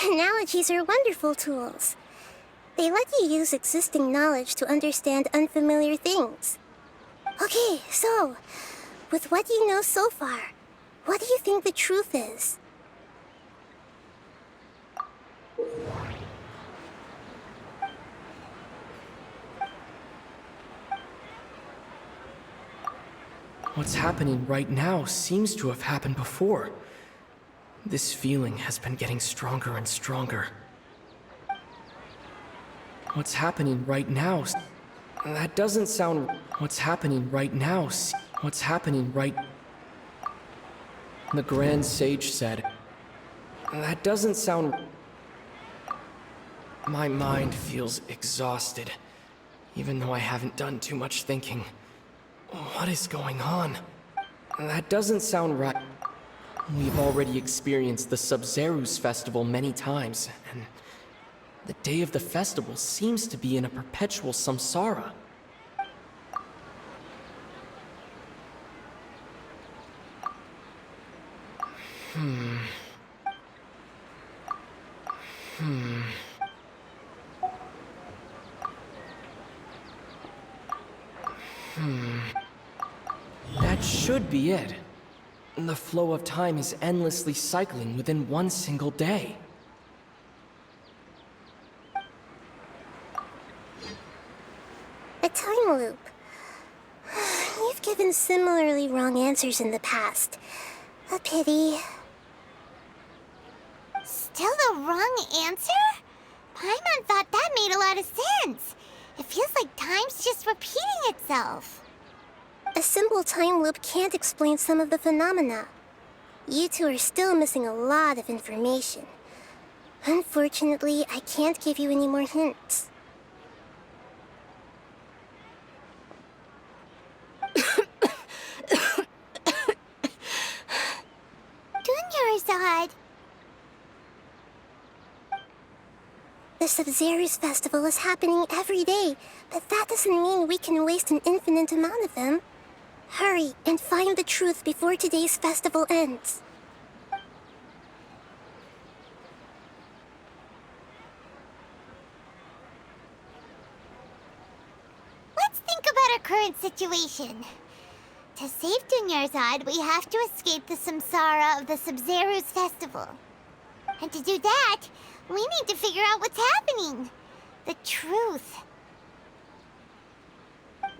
Analogies are wonderful tools. They let you use existing knowledge to understand unfamiliar things. Okay, so, with what you know so far, what do you think the truth is? What's happening right now seems to have happened before. This feeling has been getting stronger and stronger. What's happening right now? That doesn't sound... What's happening right now? What's happening right... The Grand Sage said... That doesn't sound... My mind feels exhausted, even though I haven't done too much thinking. What is going on? That doesn't sound right. We've already experienced the Sub-Zeru's festival many times, and the day of the festival seems to be in a perpetual samsara. That should be it. The flow of time is endlessly cycling within one single day. A time loop. You've given similarly wrong answers in the past. A pity. Still the wrong answer? Paimon thought that made a lot of sense. It feels like time's just repeating itself. A simple time loop can't explain some of the phenomena. You two are still missing a lot of information. Unfortunately, I can't give you any more hints. Dunyarzad! The Sub-Zeru's festival is happening every day, but that doesn't mean we can waste an infinite amount of them. Hurry and find the truth before today's festival ends. Let's think about our current situation. To save Dunyarzad, we have to escape the samsara of the Sub-Zeru's festival. And to do that, we need to figure out what's happening. The truth.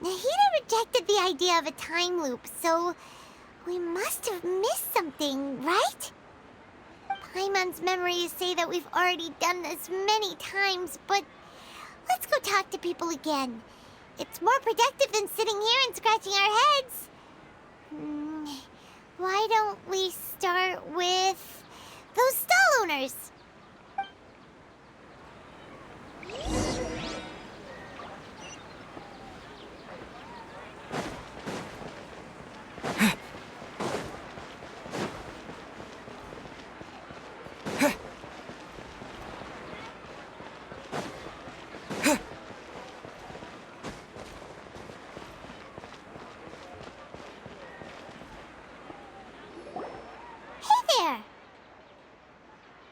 Nahida rejected the idea of a time loop, so we must have missed something, right? Paimon's memories say that we've already done this many times, but let's go talk to people again. It's more productive than sitting here and scratching our heads. Why don't we start with those stall owners?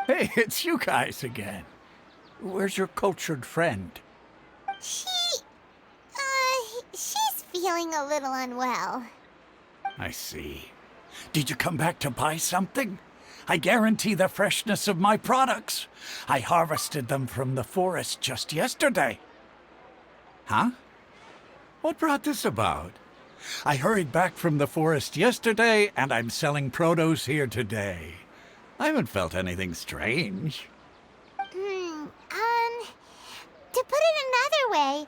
Hey, it's you guys again. Where's your cultured friend? She's feeling a little unwell. I see. Did you come back to buy something? I guarantee the freshness of my products. I harvested them from the forest just yesterday. Huh? What brought this about? I hurried back from the forest yesterday, and I'm selling produce here today. I haven't felt anything strange. To put it another way,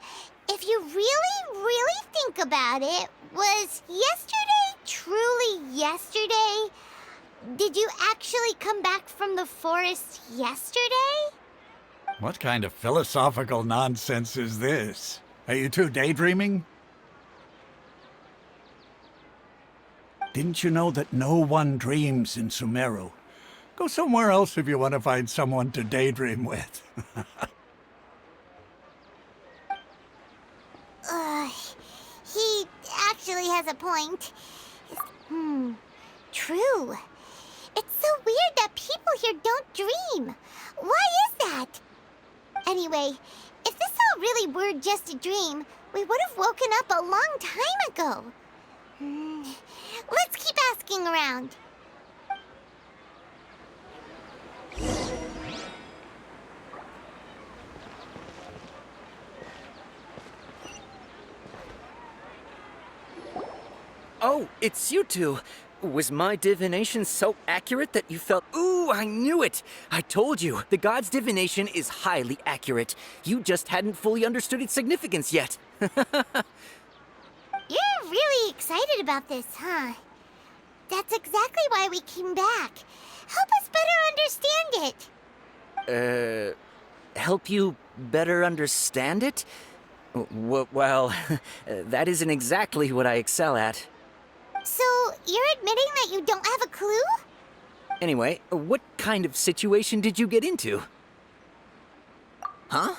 if you really think about it, was yesterday truly yesterday? Did you actually come back from the forest yesterday? What kind of philosophical nonsense is this? Are you two daydreaming? Didn't you know that no one dreams in Sumeru? Go somewhere else if you want to find someone to daydream with. He actually has a point. True. It's so weird that people here don't dream. Why is that? Anyway, if this all really were just a dream, we would have woken up a long time ago. Let's keep asking around. Oh, it's you two. Was my divination so accurate that you felt... Ooh, I knew it! I told you, the god's divination is highly accurate. You just hadn't fully understood its significance yet. You're really excited about this, huh? That's exactly why we came back. Help us better understand it. help you better understand it? Well, that isn't exactly what I excel at. So, you're admitting that you don't have a clue? Anyway, what kind of situation did you get into? Huh?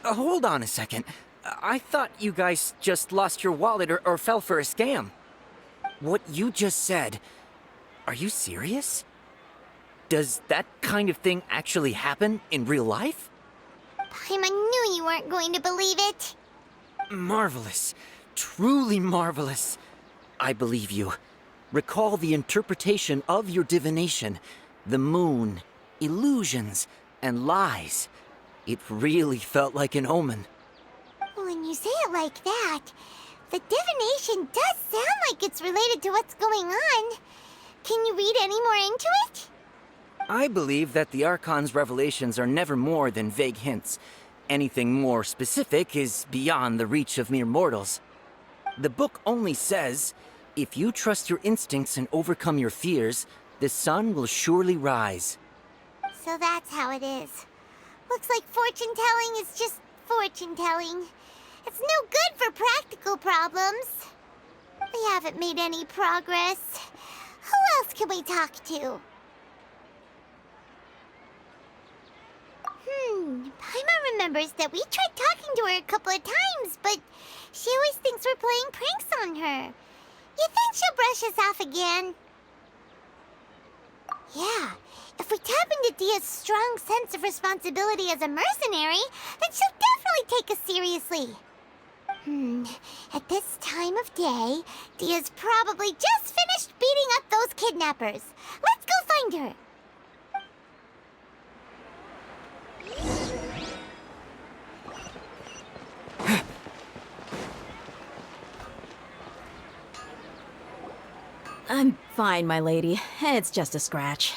Hold on a second. I thought you guys just lost your wallet or fell for a scam. What you just said, are you serious? Does that kind of thing actually happen in real life? Paimon knew you weren't going to believe it. Marvelous. Truly marvelous. I believe you. Recall the interpretation of your divination, the moon, illusions, and lies. It really felt like an omen. When you say it like that, the divination does sound like it's related to what's going on. Can you read any more into it? I believe that the Archon's revelations are never more than vague hints. Anything more specific is beyond the reach of mere mortals. The book only says, if you trust your instincts and overcome your fears, the sun will surely rise. So that's how it is. Looks like fortune-telling is just fortune-telling. It's no good for practical problems. We haven't made any progress. Who else can we talk to? Paimon remembers that we tried talking to her a couple of times, but she always thinks we're playing pranks on her. You think she'll brush us off again? Yeah, if we tap into Dia's strong sense of responsibility as a mercenary, then she'll definitely take us seriously. At this time of day, Dia's probably just finished beating up those kidnappers. Let's go find her. I'm fine, my lady. It's just a scratch.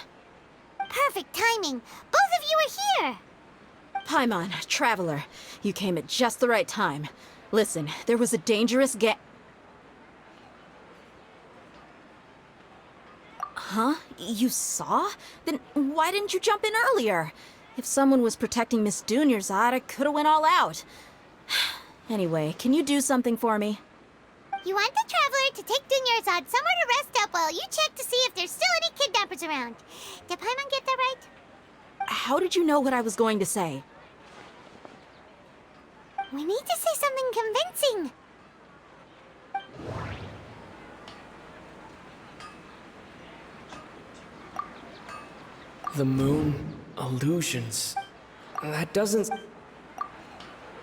Perfect timing. Both of you are here. Paimon, Traveler, you came at just the right time. Listen, there was a dangerous Huh? You saw? Then why didn't you jump in earlier? If someone was protecting Miss Dunyarzad, I could've went all out. Anyway, can you do something for me? You want the Traveler to take Dunyarzad somewhere to rest up while you check to see if there's still any kidnappers around. Did Paimon get that right? How did you know what I was going to say? We need to say something convincing. The moon, illusions. That doesn't...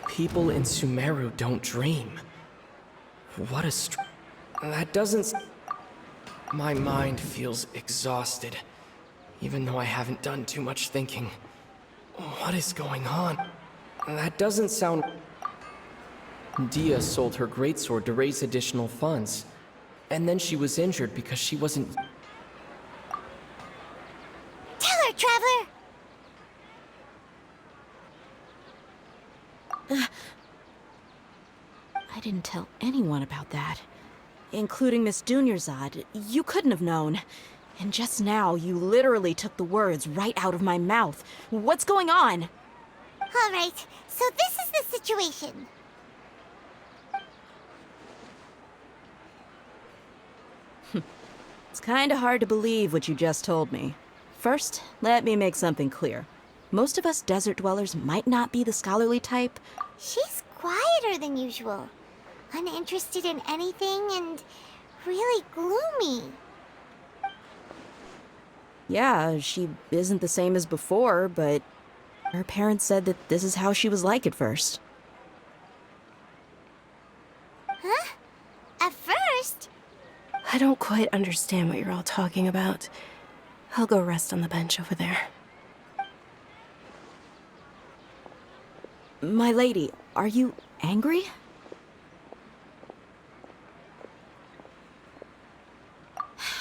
People in Sumeru don't dream. What a That doesn't... My mind feels exhausted, even though I haven't done too much thinking. What is going on? That doesn't sound... Dia sold her greatsword to raise additional funds. And then she was injured because she wasn't... Tell her, Traveler! I didn't tell anyone about that. Including Miss Dunyarzad. You couldn't have known. And just now, you literally took the words right out of my mouth. What's going on? All right, so this is the situation. It's kinda hard to believe what you just told me. First, let me make something clear. Most of us desert dwellers might not be the scholarly type. She's quieter than usual. Uninterested in anything and really gloomy. Yeah, she isn't the same as before, but her parents said that this is how she was like at first. Huh? At first? I don't quite understand what you're all talking about. I'll go rest on the bench over there. My lady, are you angry?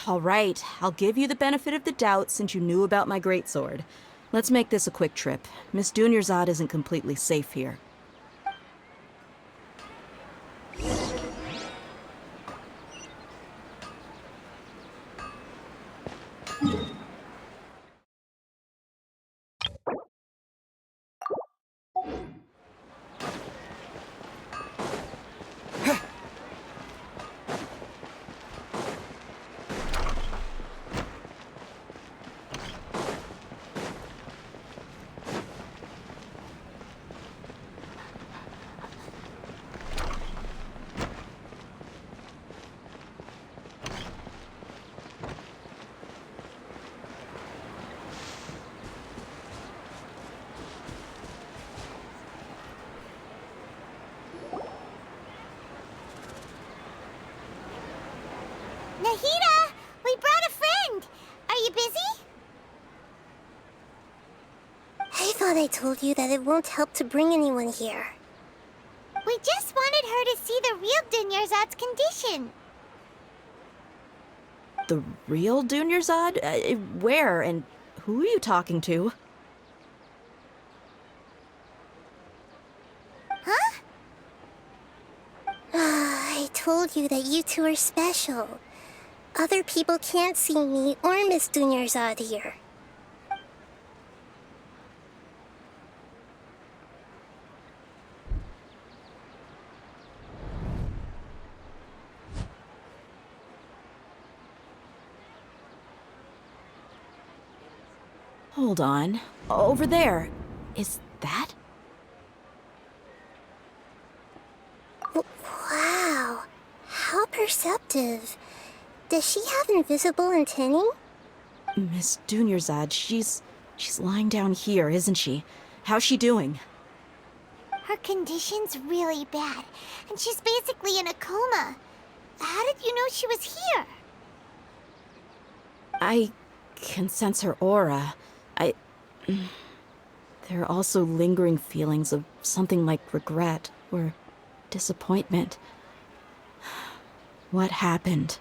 All right, I'll give you the benefit of the doubt since you knew about my greatsword. Let's make this a quick trip. Miss Dunyarzad isn't completely safe here. Nahida, we brought a friend. Are you busy? I thought I told you that it won't help to bring anyone here. We just wanted her to see the real Dunyarzad's condition. The real Dunyarzad? Where and who are you talking to? Huh? I told you that you two are special. Other people can't see me or Miss Dunyarzad here. Hold on. Over there. Is that? Wow, how perceptive. Does she have invisible antennae? Miss Dunyarzad, she's lying down here, isn't she? How's she doing? Her condition's really bad, and she's basically in a coma. How did you know she was here? I can sense her aura. There are also lingering feelings of something like regret or disappointment. What happened?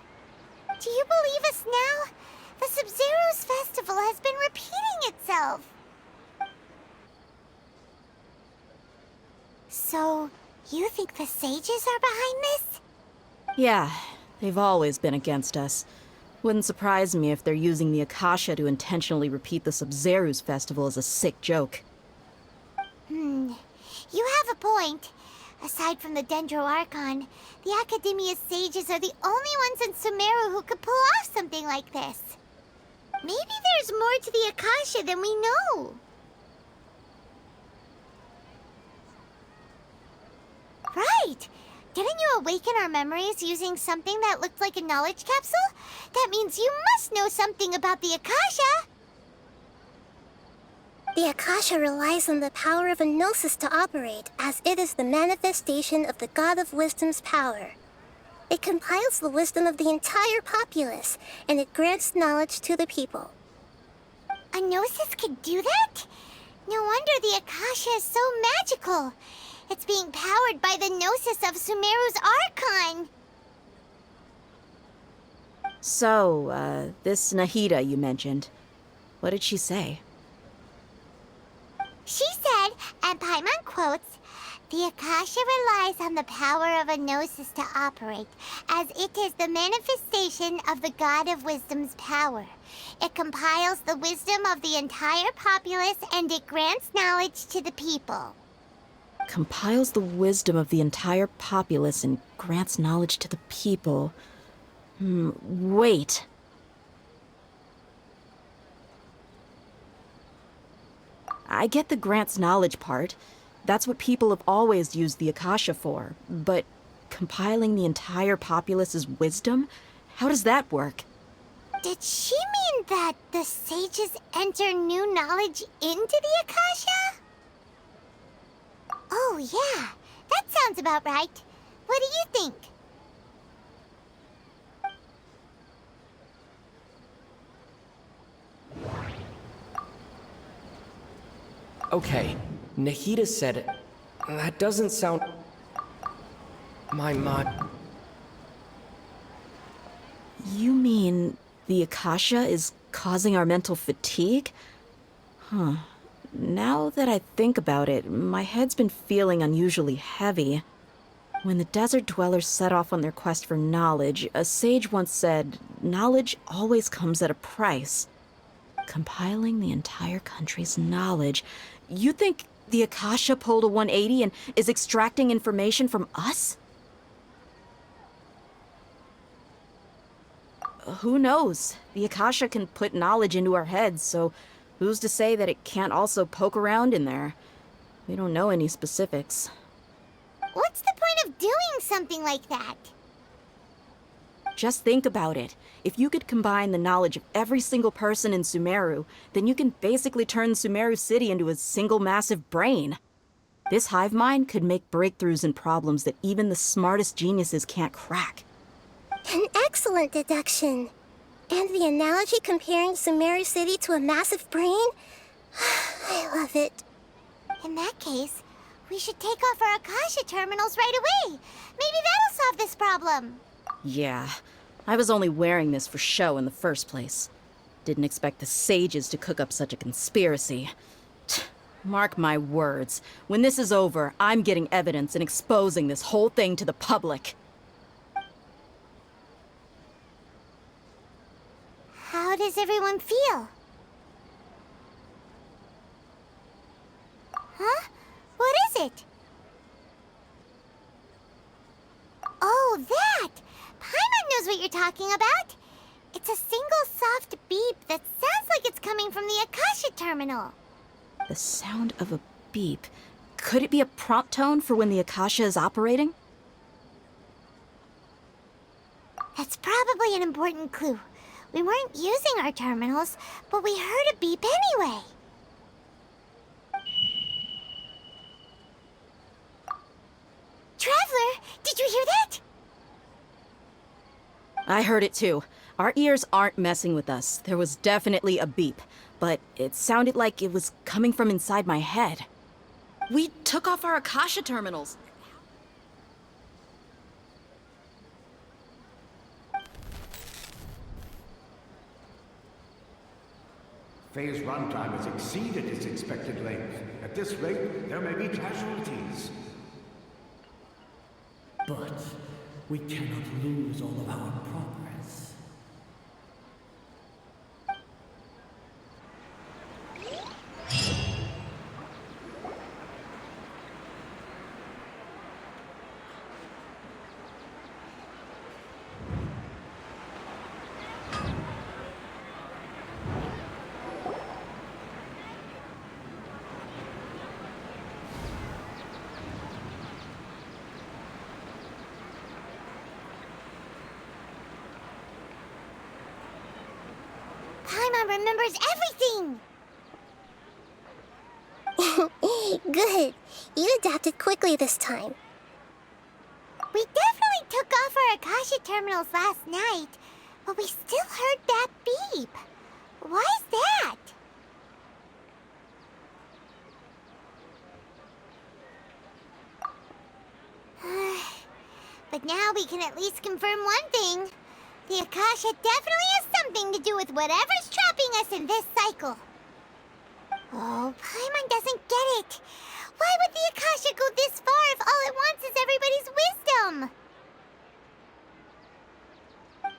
Do you believe us now? The Sub-Zero's festival has been repeating itself. So, you think the sages are behind this? Yeah, they've always been against us. Wouldn't surprise me if they're using the Akasha to intentionally repeat the Sub-Zero's festival as a sick joke. You have a point. Aside from the Dendro Archon, the Academia's sages are the only ones in Sumeru who could pull off something like this. Maybe there's more to the Akasha than we know. Right! Didn't you awaken our memories using something that looked like a knowledge capsule? That means you must know something about the Akasha! The Akasha relies on the power of a gnosis to operate, as it is the manifestation of the God of Wisdom's power. It compiles the wisdom of the entire populace, and it grants knowledge to the people. A gnosis could do that? No wonder the Akasha is so magical. It's being powered by the gnosis of Sumeru's Archon. So, this Nahida you mentioned, what did she say? She said, and Paimon quotes, "The Akasha relies on the power of a gnosis to operate, as it is the manifestation of the God of Wisdom's power. It compiles the wisdom of the entire populace and it grants knowledge to the people." Compiles the wisdom of the entire populace and grants knowledge to the people. Wait. I get the grants knowledge part. That's what people have always used the Akasha for. But compiling the entire populace's wisdom? How does that work? Did she mean that the sages enter new knowledge into the Akasha? Oh, yeah. That sounds about right. What do you think? Okay, Nahida said it. That doesn't sound... My mod... You mean the Akasha is causing our mental fatigue? Huh. Now that I think about it, my head's been feeling unusually heavy. When the desert dwellers set off on their quest for knowledge, a sage once said, knowledge always comes at a price. Compiling the entire country's knowledge, you think The Akasha pulled a 180 and is extracting information from us? Who knows? The Akasha can put knowledge into our heads, so who's to say that it can't also poke around in there? We don't know any specifics. What's the point of doing something like that? Just think about it. If you could combine the knowledge of every single person in Sumeru, then you can basically turn Sumeru City into a single massive brain. This hive mind could make breakthroughs in problems that even the smartest geniuses can't crack. An excellent deduction. And the analogy comparing Sumeru City to a massive brain? I love it. In that case, we should take off our Akasha terminals right away. Maybe that'll solve this problem. Yeah, I was only wearing this for show in the first place. Didn't expect the sages to cook up such a conspiracy. Mark my words, when this is over, I'm getting evidence and exposing this whole thing to the public. How does everyone feel? Huh? What is it? Oh, that! Paimon knows what you're talking about. It's a single soft beep that sounds like it's coming from the Akasha terminal. The sound of a beep. Could it be a prompt tone for when the Akasha is operating? That's probably an important clue. We weren't using our terminals, but we heard a beep anyway. Traveler, did you hear that? I heard it too. Our ears aren't messing with us. There was definitely a beep, but it sounded like it was coming from inside my head. We took off our Akasha terminals. Phase runtime has exceeded its expected length. At this rate, there may be casualties. But we cannot lose all of our progress. Paimon remembers everything! Good. You adapted quickly this time. We definitely took off our Akasha terminals last night, but we still heard that beep. Why is that? But now we can at least confirm one thing. The Akasha definitely has something to do with whatever's trapping us in this cycle. Oh, Paimon doesn't get it. Why would the Akasha go this far if all it wants is everybody's wisdom?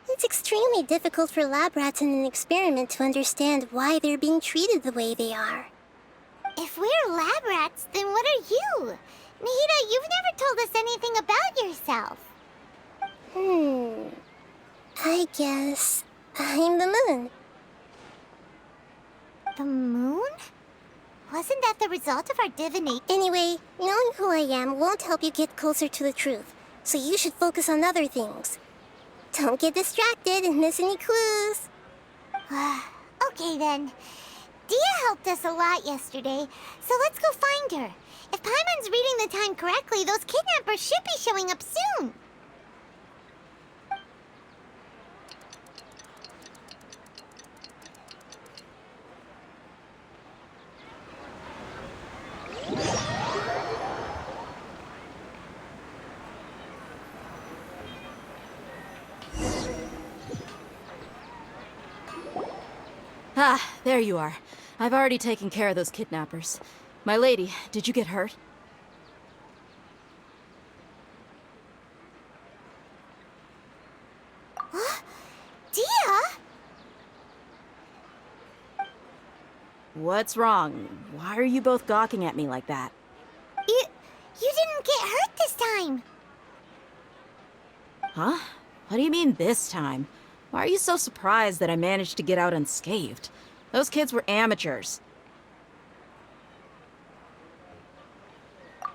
It's extremely difficult for lab rats in an experiment to understand why they're being treated the way they are. If we're lab rats, then what are you? Nihida, you've never told us anything about yourself. I guess I'm the moon. The moon? Wasn't that the result of our divination? Anyway, knowing who I am won't help you get closer to the truth, so you should focus on other things. Don't get distracted and miss any clues. Okay then. Dia helped us a lot yesterday, so let's go find her. If Paimon's reading the time correctly, those kidnappers should be showing up soon. Ah, there you are. I've already taken care of those kidnappers. My lady, did you get hurt? Dia? What's wrong? Why are you both gawking at me like that? You didn't get hurt this time. Huh? What do you mean this time? Why are you so surprised that I managed to get out unscathed? Those kids were amateurs.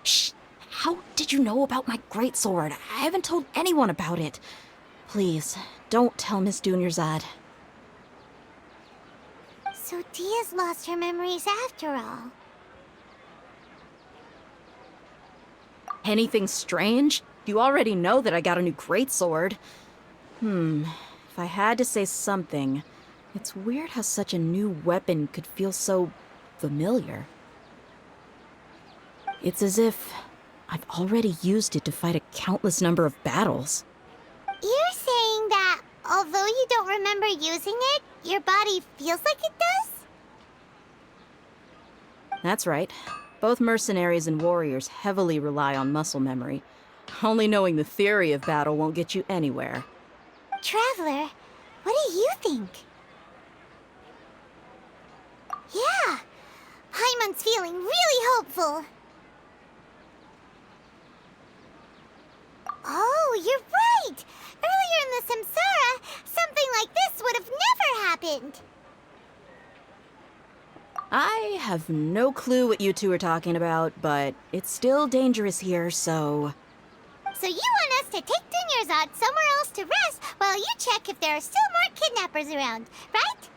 Shh! How did you know about my greatsword? I haven't told anyone about it. Please, don't tell Miss Dunyarzad. So Dia's lost her memories after all. Anything strange? You already know that I got a new greatsword. If I had to say something, it's weird how such a new weapon could feel so familiar. It's as if I've already used it to fight a countless number of battles. You're saying that although you don't remember using it, your body feels like it does? That's right. Both mercenaries and warriors heavily rely on muscle memory. Only knowing the theory of battle won't get you anywhere. Traveler, what do you think? Yeah, Paimon's feeling really hopeful. Oh, you're right! Earlier in the Samsara, something like this would have never happened. I have no clue what you two are talking about, but it's still dangerous here, so... So you want us to take Dunyarzad somewhere else to rest while you check if there are still more kidnappers around, right?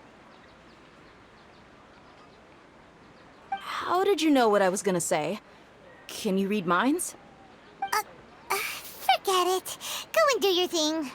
How did you know what I was gonna say? Can you read minds? Forget it. Go and do your thing.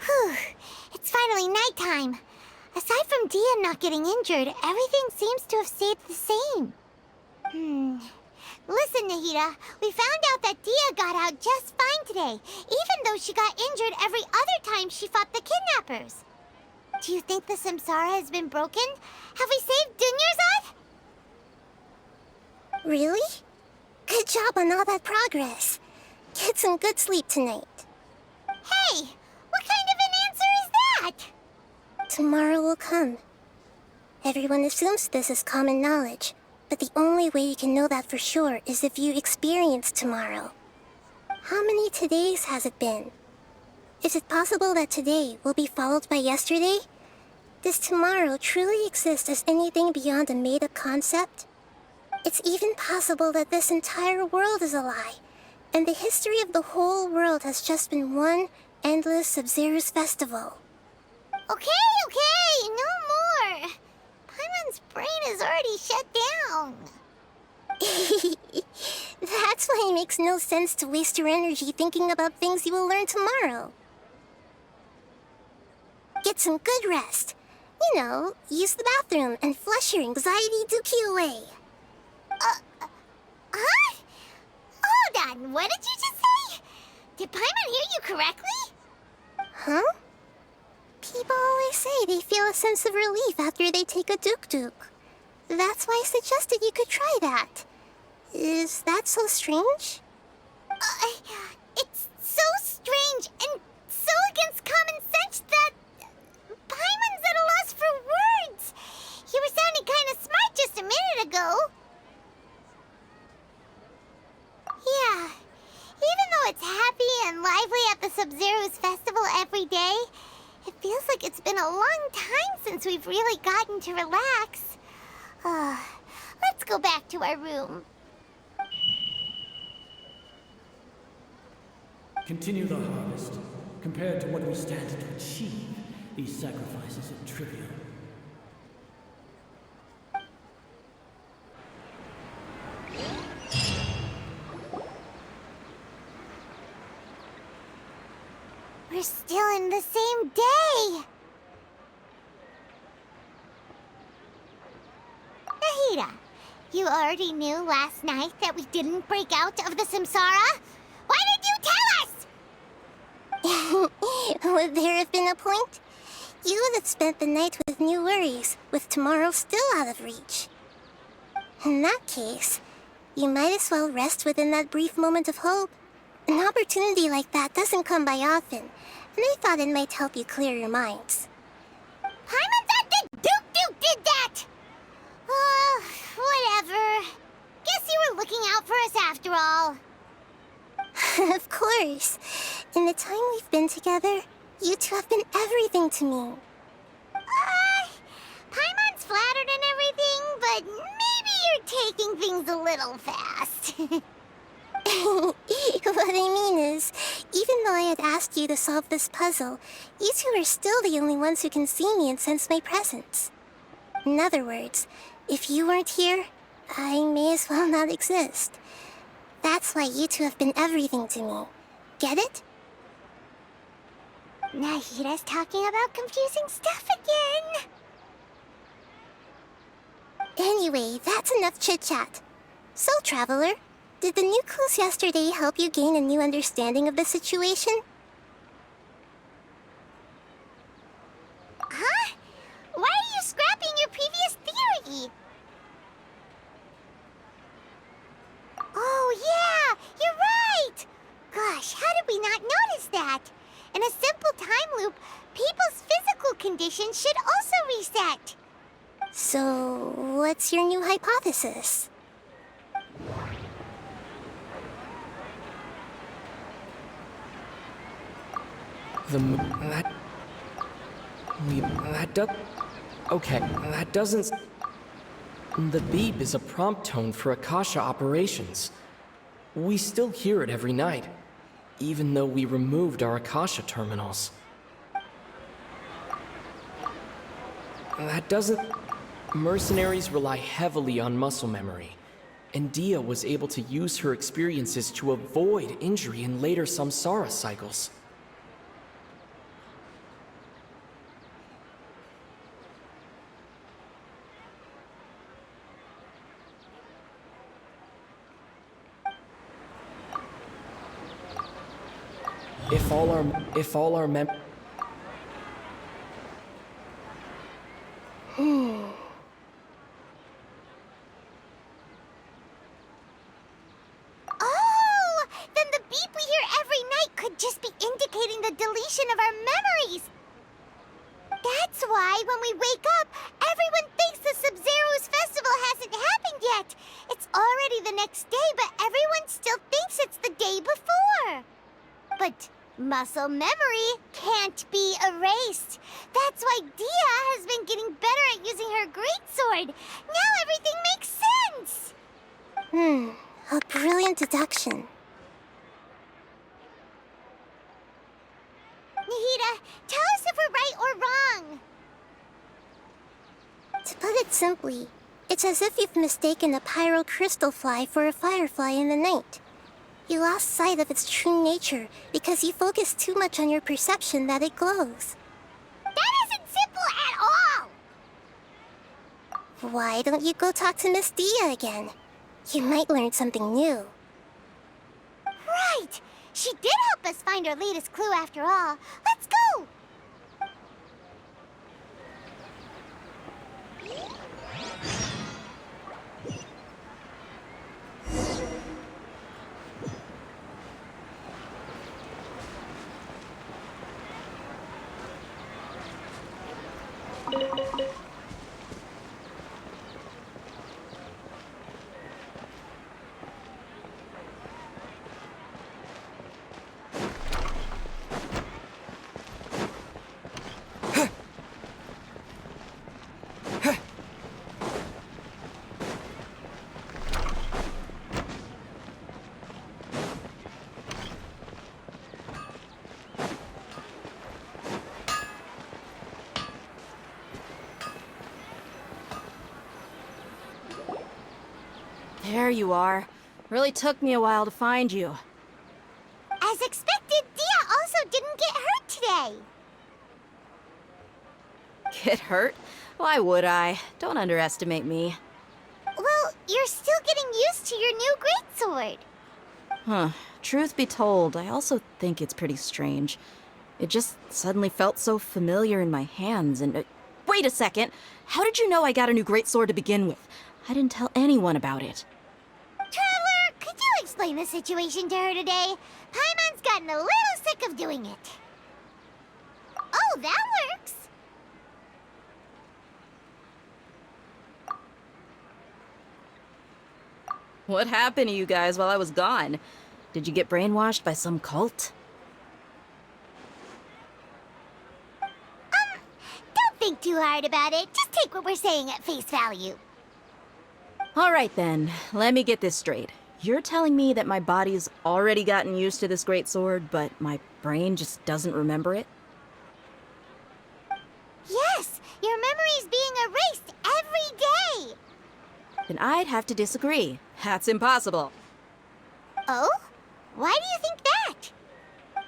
Whew. It's finally nighttime. Aside from Dia not getting injured, everything seems to have stayed the same. Listen, Nahida, we found out that Dia got out just fine today, even though she got injured every other time she fought the kidnappers. Do you think the Samsara has been broken? Have we saved Dunyarzad? Really? Good job on all that progress. Get some good sleep tonight. Hey, what kind of an answer is that? Tomorrow will come. Everyone assumes this is common knowledge, but the only way you can know that for sure is if you experience tomorrow. How many todays has it been? Is it possible that today will be followed by yesterday? Does tomorrow truly exist as anything beyond a made-up concept? It's even possible that this entire world is a lie, and the history of the whole world has just been one endless Sub-Zero's festival. Okay, no more. Paimon's brain is already shut down. That's why it makes no sense to waste your energy thinking about things you will learn tomorrow. Get some good rest. You know, use the bathroom and flush your anxiety dookie away. Huh? Hold on, what did you just say? Did Paimon hear you correctly? Huh? People always say they feel a sense of relief after they take a duk-duk. That's why I suggested you could try that. Is that so strange? It's so strange and so against common sense that Paimon's at a loss for words. You were sounding kind of smart just a minute ago. Yeah, even though it's happy and lively at the Sub-Zero's festival every day, it feels like it's been a long time since we've really gotten to relax. Let's go back to our room. Continue the harvest. Compared to what we stand to achieve, these sacrifices are trivial. We're still in the same day! Nahida, you already knew last night that we didn't break out of the Samsara? Why did you tell us? Would there have been a point? You would have spent the night with new worries, with tomorrow still out of reach. In that case, you might as well rest within that brief moment of hope. An opportunity like that doesn't come by often, and I thought it might help you clear your minds. Paimon thought that Duke did that! Whatever. Guess you were looking out for us after all. Of course. In the time we've been together, you two have been everything to me. Paimon's flattered and everything, but maybe you're taking things a little fast. What I mean is, even though I had asked you to solve this puzzle, you two are still the only ones who can see me and sense my presence. In other words, if you weren't here, I may as well not exist. That's why you two have been everything to me. Get it? Nahira's talking about confusing stuff again. Anyway, that's enough chit-chat. So, Traveler, did the new clues yesterday help you gain a new understanding of the situation? Huh? Why are you scrapping your previous theory? Oh, yeah! You're right! Gosh, how did we not notice that? In a simple time loop, people's physical conditions should also reset. So, what's your new hypothesis? That doesn't... The beep is a prompt tone for Akasha operations. We still hear it every night, even though we removed our Akasha terminals. That doesn't... Mercenaries rely heavily on muscle memory, and Dia was able to use her experiences to avoid injury in later samsara cycles. If all our mem... Oh! Then the beep we hear every night could just be indicating the deletion of our memories. That's why when we wake up, everyone thinks the Sub-Zero's festival hasn't happened yet. It's already the next day, but everyone still thinks it's the day before. But muscle memory can't be erased. That's why Dia has been getting better at using her greatsword. Now everything makes sense. A brilliant deduction. Nahida, tell us if we're right or wrong. To put it simply, it's as if you've mistaken a pyro crystal fly for a firefly in the night. You lost sight of its true nature because you focused too much on your perception that it glows. That isn't simple at all! Why don't you go talk to Miss Dia again? You might learn something new. Right! She did help us find our latest clue after all. Let's go! There you are. Really took me a while to find you. As expected, Dia also didn't get hurt today. Get hurt? Why would I? Don't underestimate me. Well, you're still getting used to your new greatsword. Huh. Truth be told, I also think it's pretty strange. It just suddenly felt so familiar in my hands, and... wait a second! How did you know I got a new greatsword to begin with? I didn't tell anyone about it. Traveler, could you explain the situation to her today? Paimon's gotten a little sick of doing it. Oh, that works. What happened to you guys while I was gone? Did you get brainwashed by some cult? Don't think too hard about it. Just take what we're saying at face value. Alright then, let me get this straight. You're telling me that my body's already gotten used to this greatsword, but my brain just doesn't remember it? Yes, your memory's being erased every day. Then I'd have to disagree. That's impossible. Oh? Why do you think that?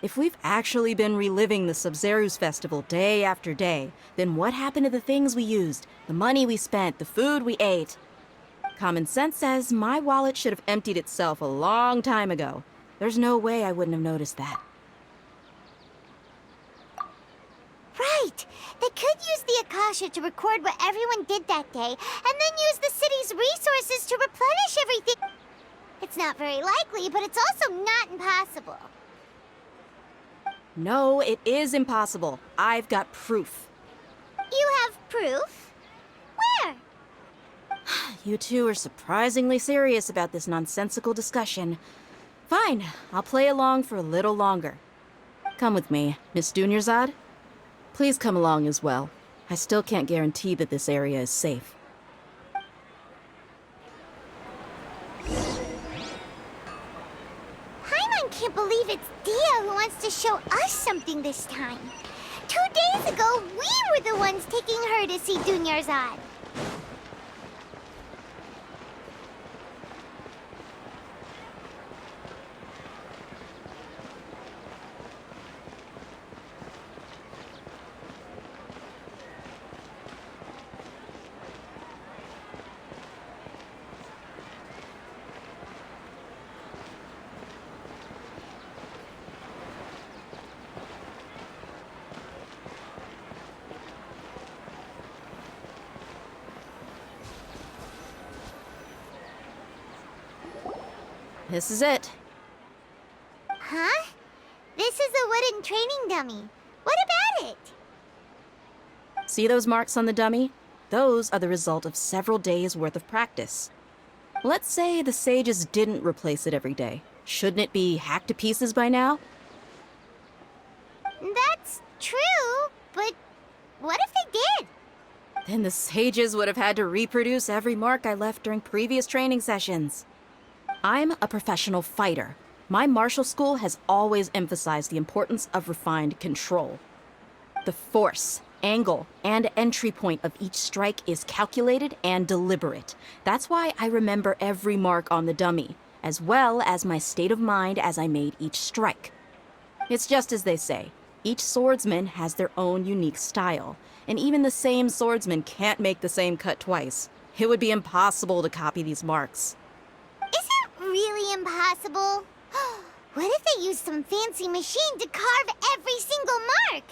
If we've actually been reliving the Sub-Zeru's festival day after day, then what happened to the things we used, the money we spent, the food we ate? Common sense says my wallet should have emptied itself a long time ago. There's no way I wouldn't have noticed that. Right! They could use the Akasha to record what everyone did that day, and then use the city's resources to replenish everything. It's not very likely, but it's also not impossible. No, it is impossible. I've got proof. You have proof? Where? You two are surprisingly serious about this nonsensical discussion. Fine, I'll play along for a little longer. Come with me, Miss Dunyarzad. Please come along as well. I still can't guarantee that this area is safe. Paimon can't believe it's Dia who wants to show us something this time. 2 days ago, we were the ones taking her to see Dunyarzad. This is it. Huh? This is a wooden training dummy. What about it? See those marks on the dummy? Those are the result of several days' worth of practice. Let's say the sages didn't replace it every day. Shouldn't it be hacked to pieces by now? That's true, but what if they did? Then the sages would have had to reproduce every mark I left during previous training sessions. I'm a professional fighter. My martial school has always emphasized the importance of refined control. The force, angle, and entry point of each strike is calculated and deliberate. That's why I remember every mark on the dummy, as well as my state of mind as I made each strike. It's just as they say, each swordsman has their own unique style, and even the same swordsman can't make the same cut twice. It would be impossible to copy these marks. Really impossible? What if they used some fancy machine to carve every single mark?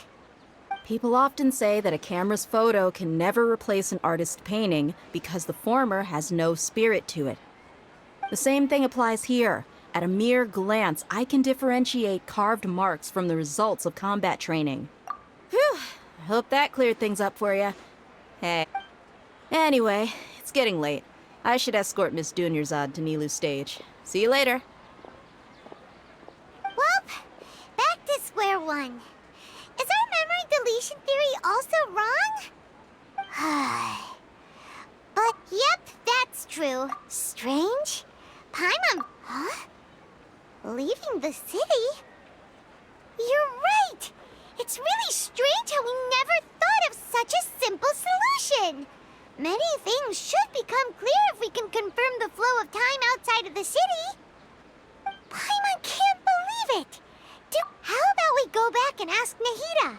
People often say that a camera's photo can never replace an artist's painting because the former has no spirit to it. The same thing applies here. At a mere glance, I can differentiate carved marks from the results of combat training. Whew, I hope that cleared things up for you. Hey. Anyway, it's getting late. I should escort Miss Dunyarzad to Nilu's stage. See you later. Well, back to square one. Is our memory deletion theory also wrong? But yep, that's true. Strange. Paimon, huh? Leaving the city? You're right! It's really strange how we never thought of such a simple solution! Many things should become clear if we can confirm the flow of time outside of the city. Paimon can't believe it! How about we go back and ask Nahida?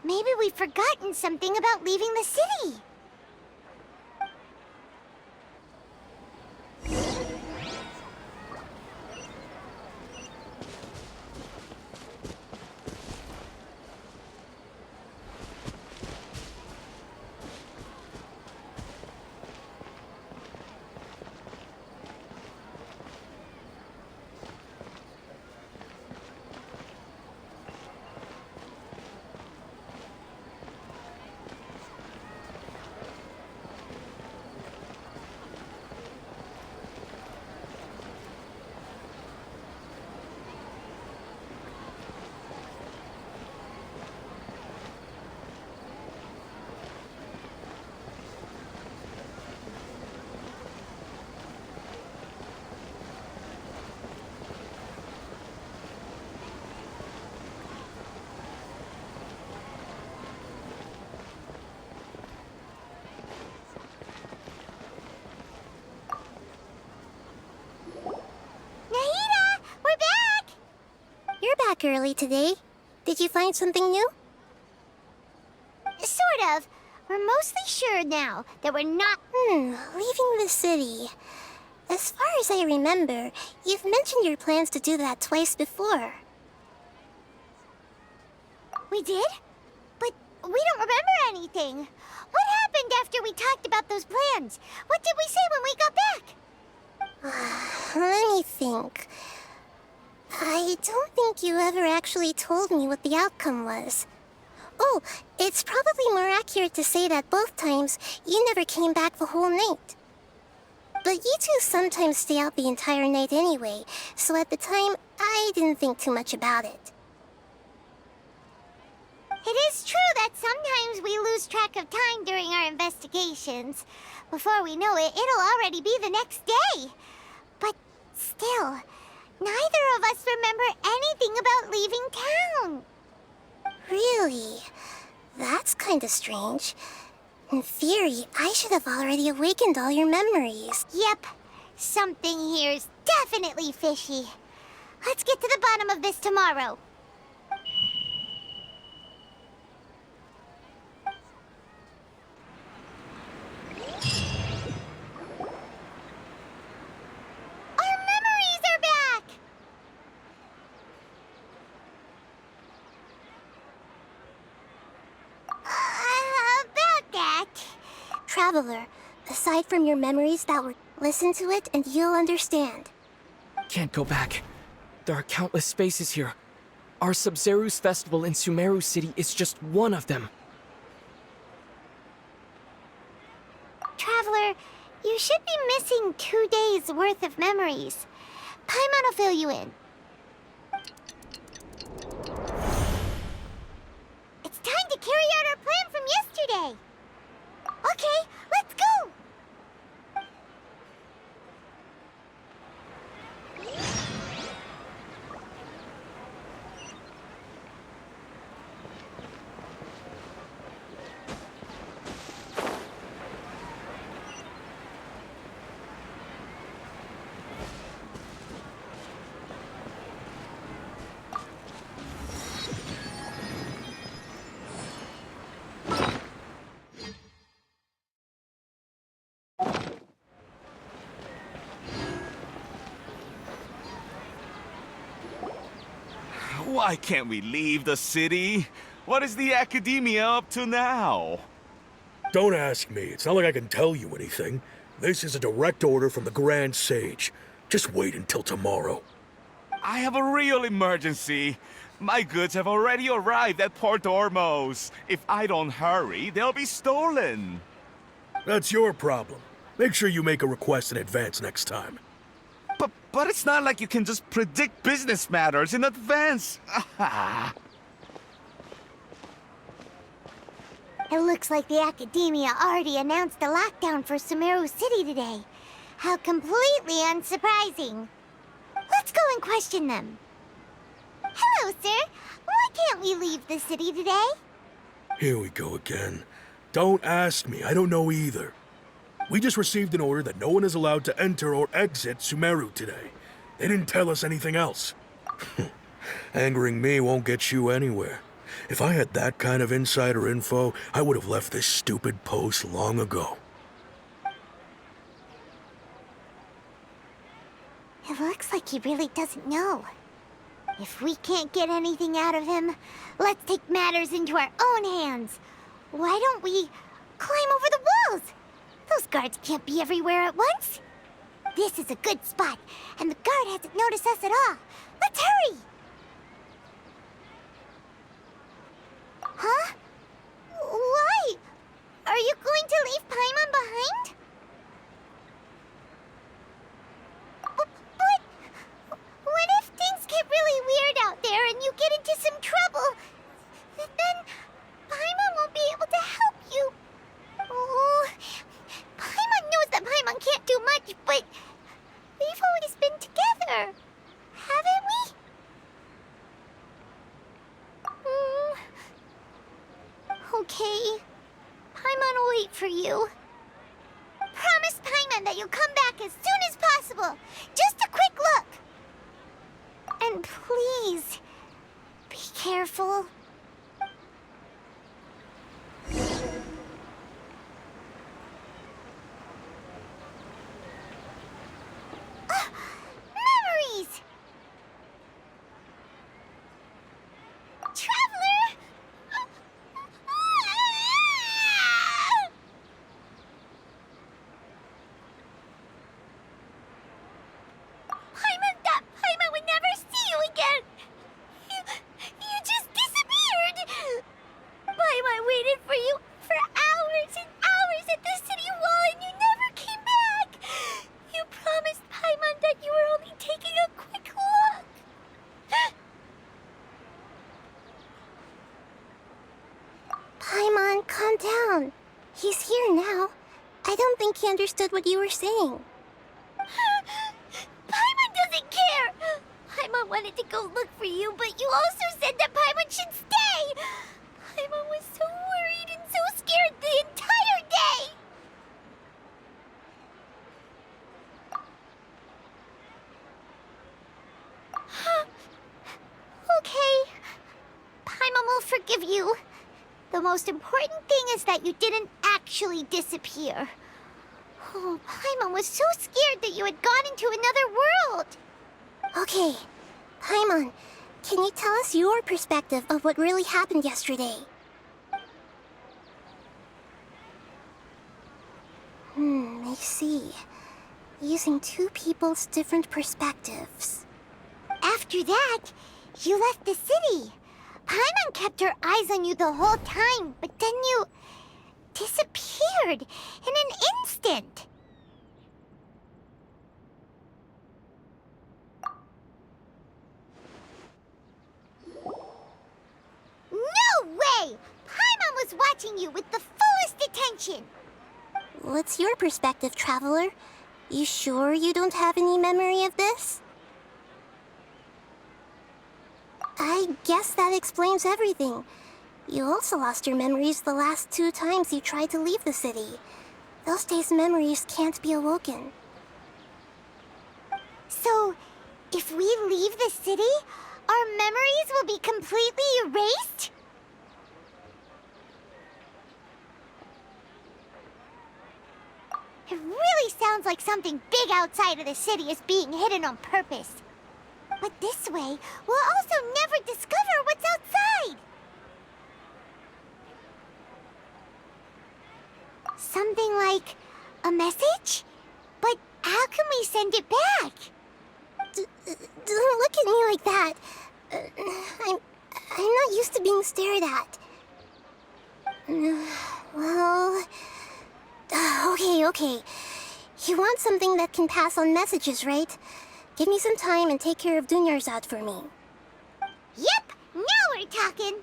Maybe we've forgotten something about leaving the city. girly today. Did you find something new? Sort of. We're mostly sure now that we're not... Leaving the city. As far as I remember, you've mentioned your plans to do that twice before. We did? But we don't remember anything. What happened after we talked about those plans? What did we say when we got back? Let me think. I don't think you ever actually told me what the outcome was. Oh, it's probably more accurate to say that both times you never came back the whole night. But you two sometimes stay out the entire night anyway, so at the time, I didn't think too much about it. It is true that sometimes we lose track of time during our investigations. Before we know it, it'll already be the next day. But still, neither of us remember anything about leaving town. Really? That's kinda strange. In theory, I should have already awakened all your memories. Yep. Something here's definitely fishy. Let's get to the bottom of this tomorrow. Our memories are back! About that... Traveler, aside from your memories that were... Listen to it and you'll understand. Can't go back. There are countless spaces here. Our Sub-Zeru's festival in Sumeru City is just one of them. Traveler, you should be missing 2 days' worth of memories. Paimon will fill you in. It's time to carry out our plan from yesterday. Okay, let's go! Why can't we leave the city? What is the academia up to now? Don't ask me. It's not like I can tell you anything. This is a direct order from the Grand Sage. Just wait until tomorrow. I have a real emergency. My goods have already arrived at Port Ormos. If I don't hurry, they'll be stolen. That's your problem. Make sure you make a request in advance next time. But it's not like you can just predict business matters in advance. It looks like the Academia already announced a lockdown for Sumeru City today. How completely unsurprising. Let's go and question them. Hello, sir. Why can't we leave the city today? Here we go again. Don't ask me. I don't know either. We just received an order that no one is allowed to enter or exit Sumeru today. They didn't tell us anything else. Angering me won't get you anywhere. If I had that kind of insider info, I would have left this stupid post long ago. It looks like he really doesn't know. If we can't get anything out of him, let's take matters into our own hands. Why don't we climb over the walls? Those guards can't be everywhere at once. This is a good spot, and the guard hasn't noticed us at all. Let's hurry! Huh? Why? Are you going to leave Paimon behind? But what if things get really weird out there and you get into some trouble? Then Paimon won't be able to help you. Oh, Paimon knows that Paimon can't do much, but we've always been together, haven't we? Okay. Paimon will wait for you. Promise Paimon that you'll come back as soon as possible. Just a quick look. And please, careful. Memories! Traveler! Paimon would never see you again! You just disappeared! Paimon waited for you for hours and hours at the city wall and you never came back! You promised Paimon that you were only taking a quick look! Paimon, calm down. He's here now. I don't think he understood what you were saying. Paimon doesn't care! Paimon wanted to go look for you, but you also said that Paimon should stay! Paimon was so worried and so scared the entire day! Okay. Paimon will forgive you. The most important thing is that you didn't actually disappear. Oh, Paimon was so scared that you had gone into another world. Okay, Paimon, can you tell us your perspective of what really happened yesterday? I see. Using two people's different perspectives. After that, you left the city. Paimon kept her eyes on you the whole time, but then you disappeared in an instant. No way! Paimon was watching you with the fullest attention. What's your perspective, Traveler? You sure you don't have any memory of this? I guess that explains everything. You also lost your memories the last 2 times you tried to leave the city. Those days' memories can't be awoken. So, if we leave the city, our memories will be completely erased? It really sounds like something big outside of the city is being hidden on purpose. But this way, we'll also never discover what's outside. Something like a message? But how can we send it back? Don't look at me like that. I'm not used to being stared at. Well... Okay. You want something that can pass on messages, right? Give me some time and take care of Dunyar's out for me. Yep, now we're talking.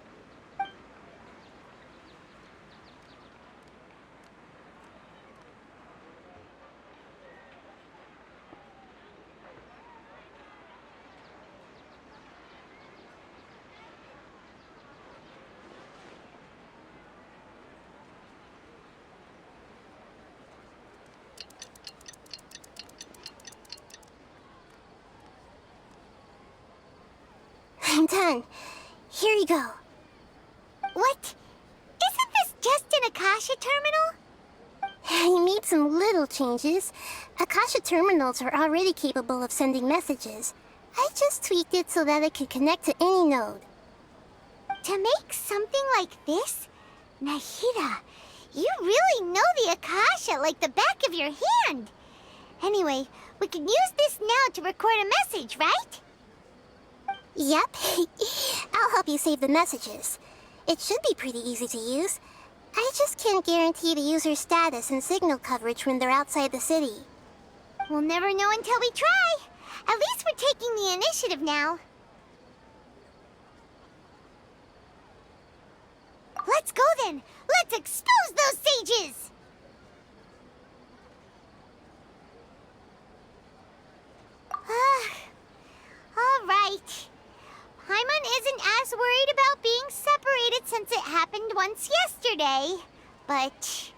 I'm done. Here you go. What? Isn't this just an Akasha terminal? You made some little changes. Akasha terminals are already capable of sending messages. I just tweaked it so that it could connect to any node. To make something like this? Nahida, you really know the Akasha like the back of your hand. Anyway, we can use this now to record a message, right? Yep. I'll help you save the messages. It should be pretty easy to use. I just can't guarantee the user's status and signal coverage when they're outside the city. We'll never know until we try. At least we're taking the initiative now. Let's go then. Let's expose those sages! All right. Paimon isn't as worried about being separated since it happened once yesterday. But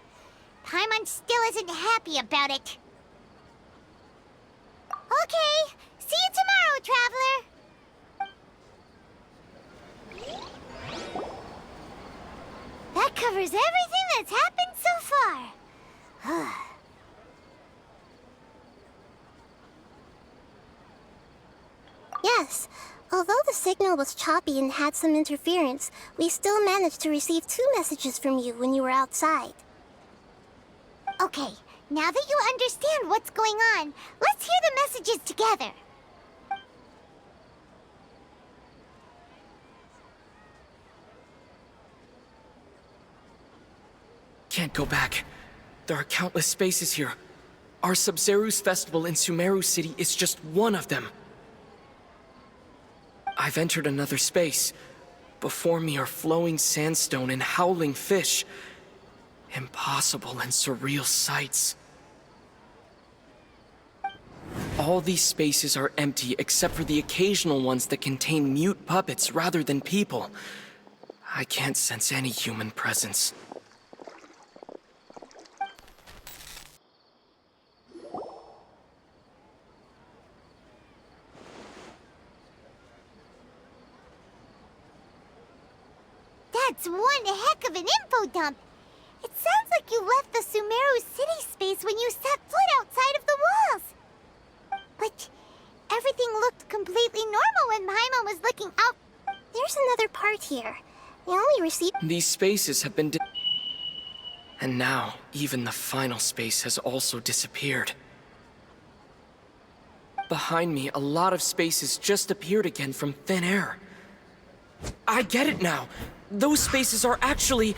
Paimon still isn't happy about it. Okay, see you tomorrow, Traveler! covers everything that's happened so far. Yes, although the signal was choppy and had some interference, we still managed to receive 2 messages from you when you were outside. Okay, now that you understand what's going on, let's hear the messages together. Can't go back. There are countless spaces here. Our Sub-Zeru's festival in Sumeru City is just one of them. I've entered another space. Before me are flowing sandstone and howling fish. Impossible and surreal sights. All these spaces are empty except for the occasional ones that contain mute puppets rather than people. I can't sense any human presence. That's one heck of an info dump. It sounds like you left the Sumeru City space when you set foot outside of the walls. But everything looked completely normal when Paimon was looking out. There's another part here. We only received... These spaces have been and now, even the final space has also disappeared. Behind me, a lot of spaces just appeared again from thin air. I get it now! Those spaces are actually...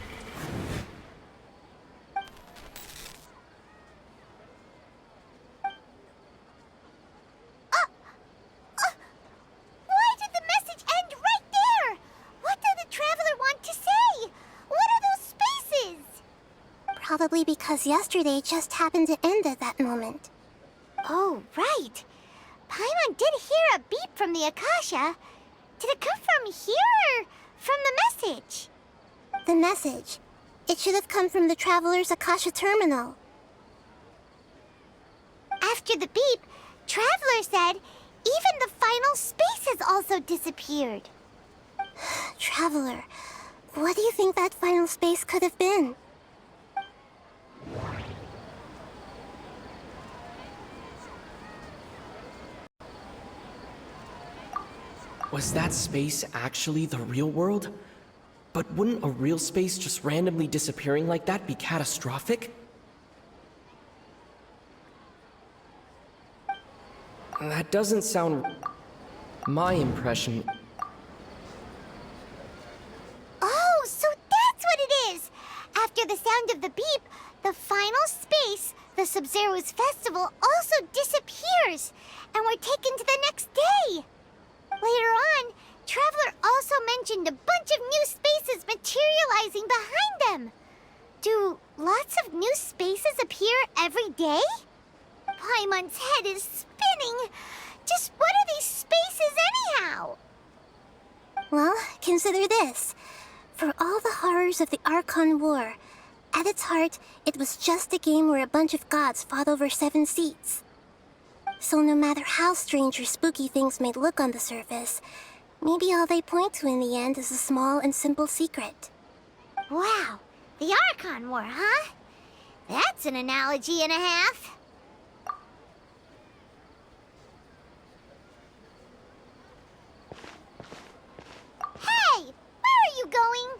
Why did the message end right there? What did the Traveler want to say? What are those spaces? Probably because yesterday just happened to end at that moment. Oh, right. Paimon did hear a beep from the Akasha. Did it come from here or from the message? The message. It should have come from the Traveler's Akasha terminal. After the beep, Traveler said even the final space has also disappeared. Traveler, what do you think that final space could have been? Was that space actually the real world? But wouldn't a real space just randomly disappearing like that be catastrophic? That doesn't sound... My impression... Oh, so that's what it is! After the sound of the beep, the final space, the Sub-Zeru's festival, also disappears, and we're taken to the next day! Later on, Traveler also mentioned a bunch of new spaces materializing behind them. Do lots of new spaces appear every day? Paimon's head is spinning. Just what are these spaces anyhow? Well, consider this. For all the horrors of the Archon War, at its heart, it was just a game where a bunch of gods fought over 7 seats. So no matter how strange or spooky things may look on the surface, maybe all they point to in the end is a small and simple secret. Wow, the Archon War, huh? That's an analogy and a half. Hey, where are you going?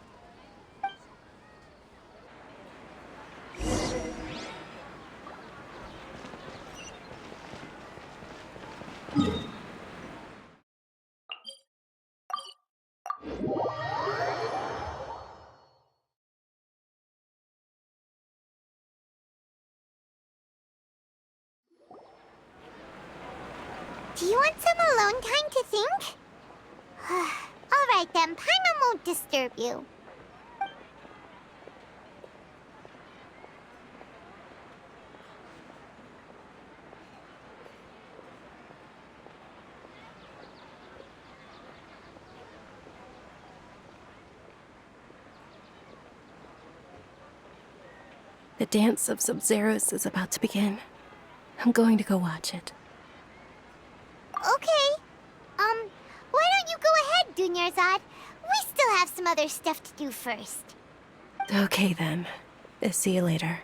Do you want some alone time to think? Alright then, Paimon won't disturb you. The dance of Sub-Zeros is about to begin. I'm going to go watch it. Okay. Why don't you go ahead, Dunyarzad? We still have some other stuff to do first. Okay then. See you later.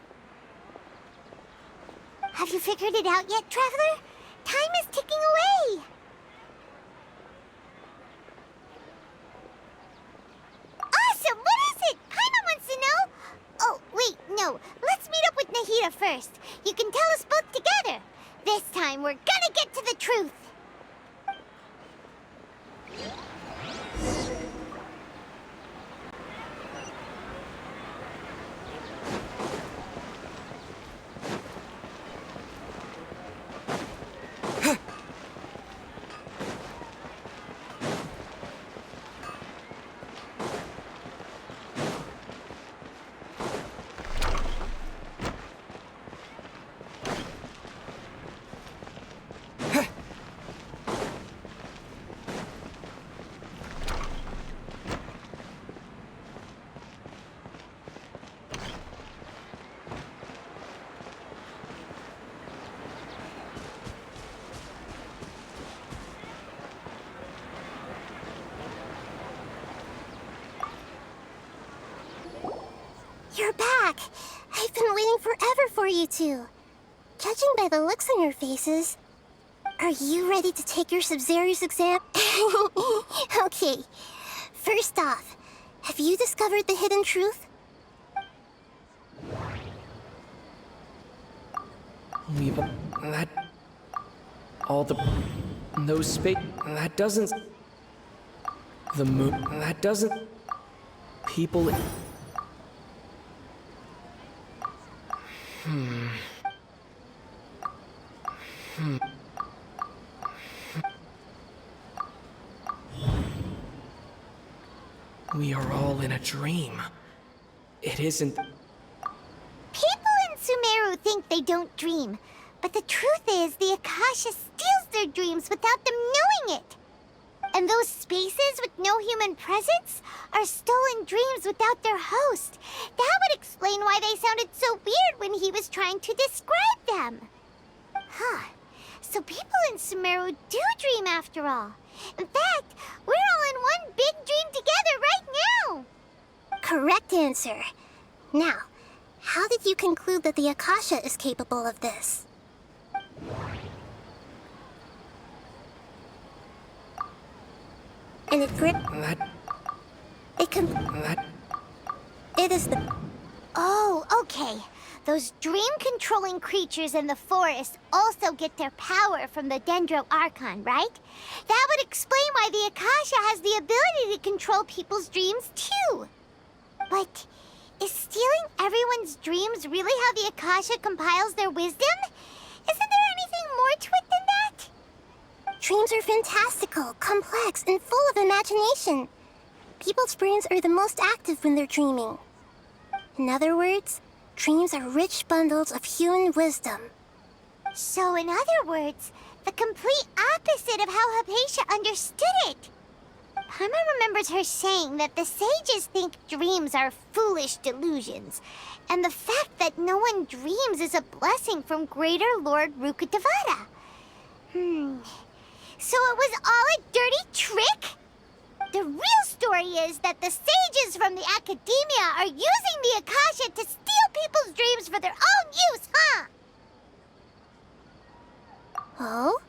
Have you figured it out yet, Traveler? Time is ticking away! Awesome! What is it? Paimon wants to know! Oh, wait, no. Let's meet up with Nahida first. You can tell us both together. This time, we're gonna get to the truth! You're back! I've been waiting forever for you two. Judging by the looks on your faces, are you ready to take your Sub-Zero's exam? Okay. First off, have you discovered the hidden truth? That... all the... no space... that doesn't... the moon... that doesn't... people... We are all in a dream. It isn't... People in Sumeru think they don't dream, but the truth is the Akasha steals their dreams without them knowing it. And those spaces with no human presence are stolen dreams without their host. That would explain why they sounded so weird when he was trying to describe them. Huh. So people in Sumeru do dream after all. In fact, we're all in one big dream together right now. Correct answer. Now, how did you conclude that the Akasha is capable of this? And it grip... that... It can... that... It is the... Oh, okay. Those dream-controlling creatures in the forest also get their power from the Dendro Archon, right? That would explain why the Akasha has the ability to control people's dreams, too. But is stealing everyone's dreams really how the Akasha compiles their wisdom? Isn't there anything more to it than that? Dreams are fantastical, complex, and full of imagination. People's brains are the most active when they're dreaming. In other words, dreams are rich bundles of human wisdom. So in other words, the complete opposite of how Hypatia understood it. Paimon remembers her saying that the sages think dreams are foolish delusions, and the fact that no one dreams is a blessing from Greater Lord Rukkhadevata. So it was all a dirty trick? The real story is that the sages from the Academia are using the Akasha to steal people's dreams for their own use, huh? Oh?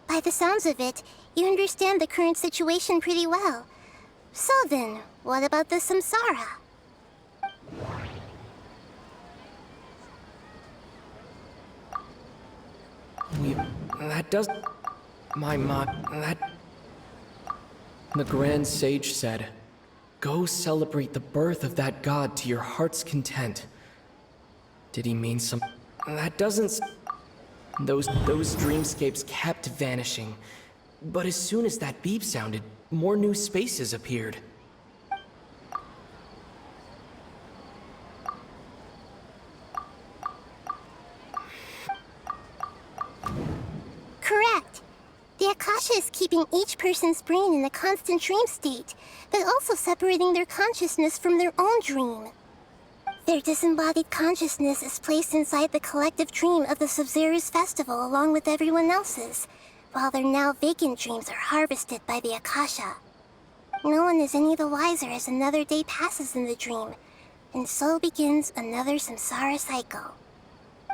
By the sounds of it, you understand the current situation pretty well. So then, what about the Samsara? That does... my mind... that... The Grand Sage said, "Go celebrate the birth of that god to your heart's content." Did he mean some... that doesn't... Those dreamscapes kept vanishing. But as soon as that beep sounded, more new spaces appeared. Correct. The Akasha is keeping each person's brain in a constant dream state, but also separating their consciousness from their own dream. Their disembodied consciousness is placed inside the collective dream of the Sub-Zero's festival along with everyone else's, while their now vacant dreams are harvested by the Akasha. No one is any the wiser as another day passes in the dream, And so begins another samsara cycle.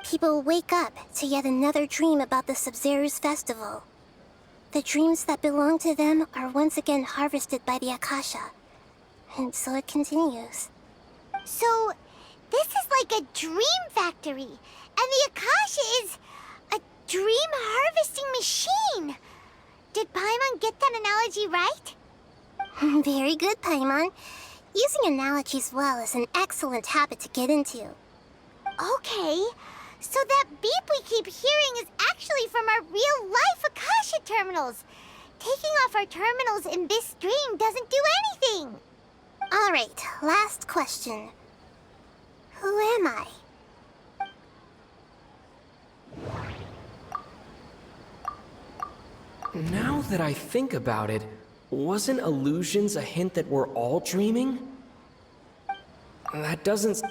People wake up to yet another dream about the Sub-Zeru's festival. The dreams that belong to them are once again harvested by the Akasha. And so it continues. So, this is like a dream factory, and the Akasha is a dream harvesting machine. Did Paimon get that analogy right? Very good, Paimon. Using analogies well is an excellent habit to get into. Okay, so that beep we keep hearing is actually from our real-life Akasha terminals. Taking off our terminals in this dream doesn't do anything. All right, last question. Who am I? Now that I think about it, wasn't illusions a hint that we're all dreaming? That doesn't...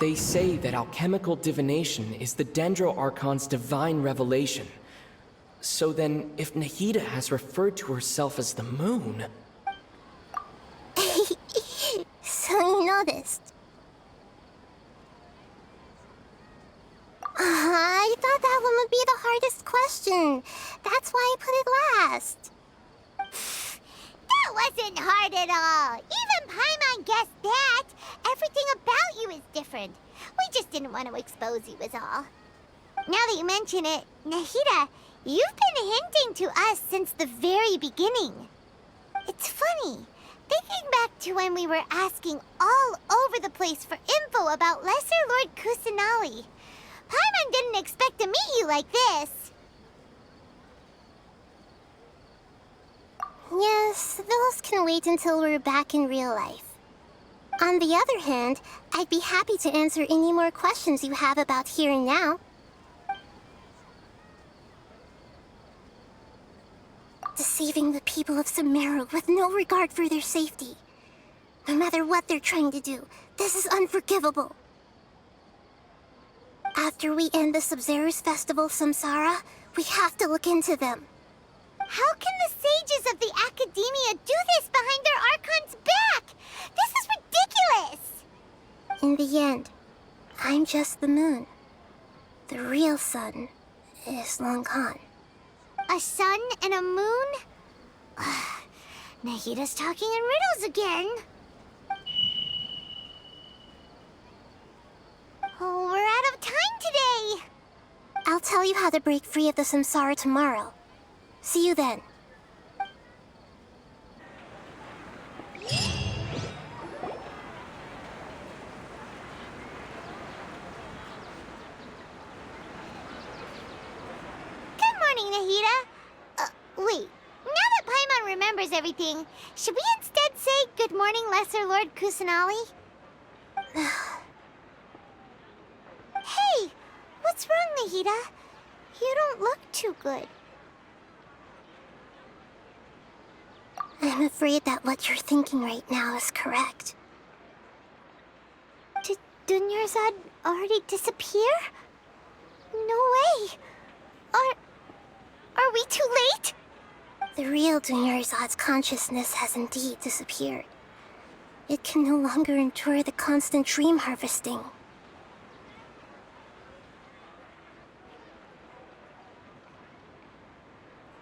They say that alchemical divination is the Dendro Archon's divine revelation. So then, if Nahida has referred to herself as the moon... So you noticed. I thought that one would be the hardest question. That's why I put it last. That wasn't hard at all. Even Paimon guessed that. Everything about you is different. We just didn't want to expose you is all. Now that you mention it, Nahida, you've been hinting to us since the very beginning. It's funny. Thinking back to when we were asking all over the place for info about Lesser Lord Kusanali, Paimon didn't expect to meet you like this. Yes, those can wait until we're back in real life. On the other hand, I'd be happy to answer any more questions you have about here and now. Deceiving the people of Sumeru with no regard for their safety. No matter what they're trying to do, this is unforgivable. After we end the Sub-Zeru's festival, Samsara, we have to look into them. How can the sages of the Academia do this behind their Archon's back? This is ridiculous! In the end, I'm just the moon. The real sun is long gone. A sun and a moon? Nahida's talking in riddles again. Oh, we're out of time today. I'll tell you how to break free of the samsara tomorrow. See you then. Good morning, Nahida. Wait. Now that Paimon remembers everything, should we instead say good morning, Lesser Lord Kusanali? Hey! What's wrong, Nahida? You don't look too good. I'm afraid that what you're thinking right now is correct. Did Dunyarzad already disappear? No way! Are we too late? The real Dunyarzad's consciousness has indeed disappeared. It can no longer endure the constant dream harvesting.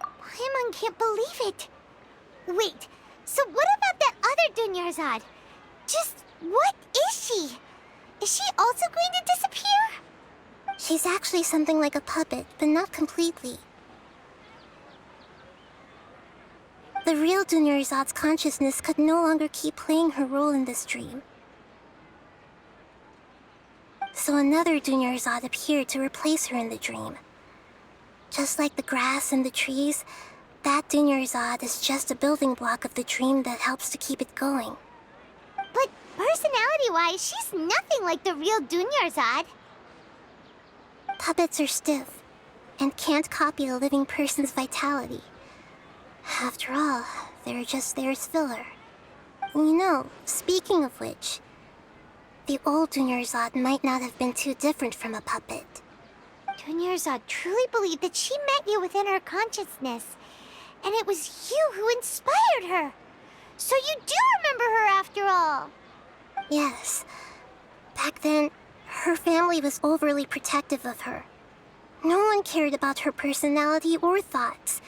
Paimon can't believe it. Wait, so what about that other Dunyarzad? Just what is she? Is she also going to disappear? She's actually something like a puppet, but not completely. The real Dunyarzad's consciousness could no longer keep playing her role in this dream. So another Dunyarzad appeared to replace her in the dream. Just like the grass and the trees, that Dunyarzad is just a building block of the dream that helps to keep it going. But personality-wise, she's nothing like the real Dunyarzad. Puppets are stiff, and can't copy a living person's vitality. After all, they're just there as filler. You know, speaking of which, the old Dunyarzad might not have been too different from a puppet. Dunyarzad truly believed that she met you within her consciousness, and it was you who inspired her. So you do remember her after all. Yes. Back then, her family was overly protective of her. No one cared about her personality or thoughts.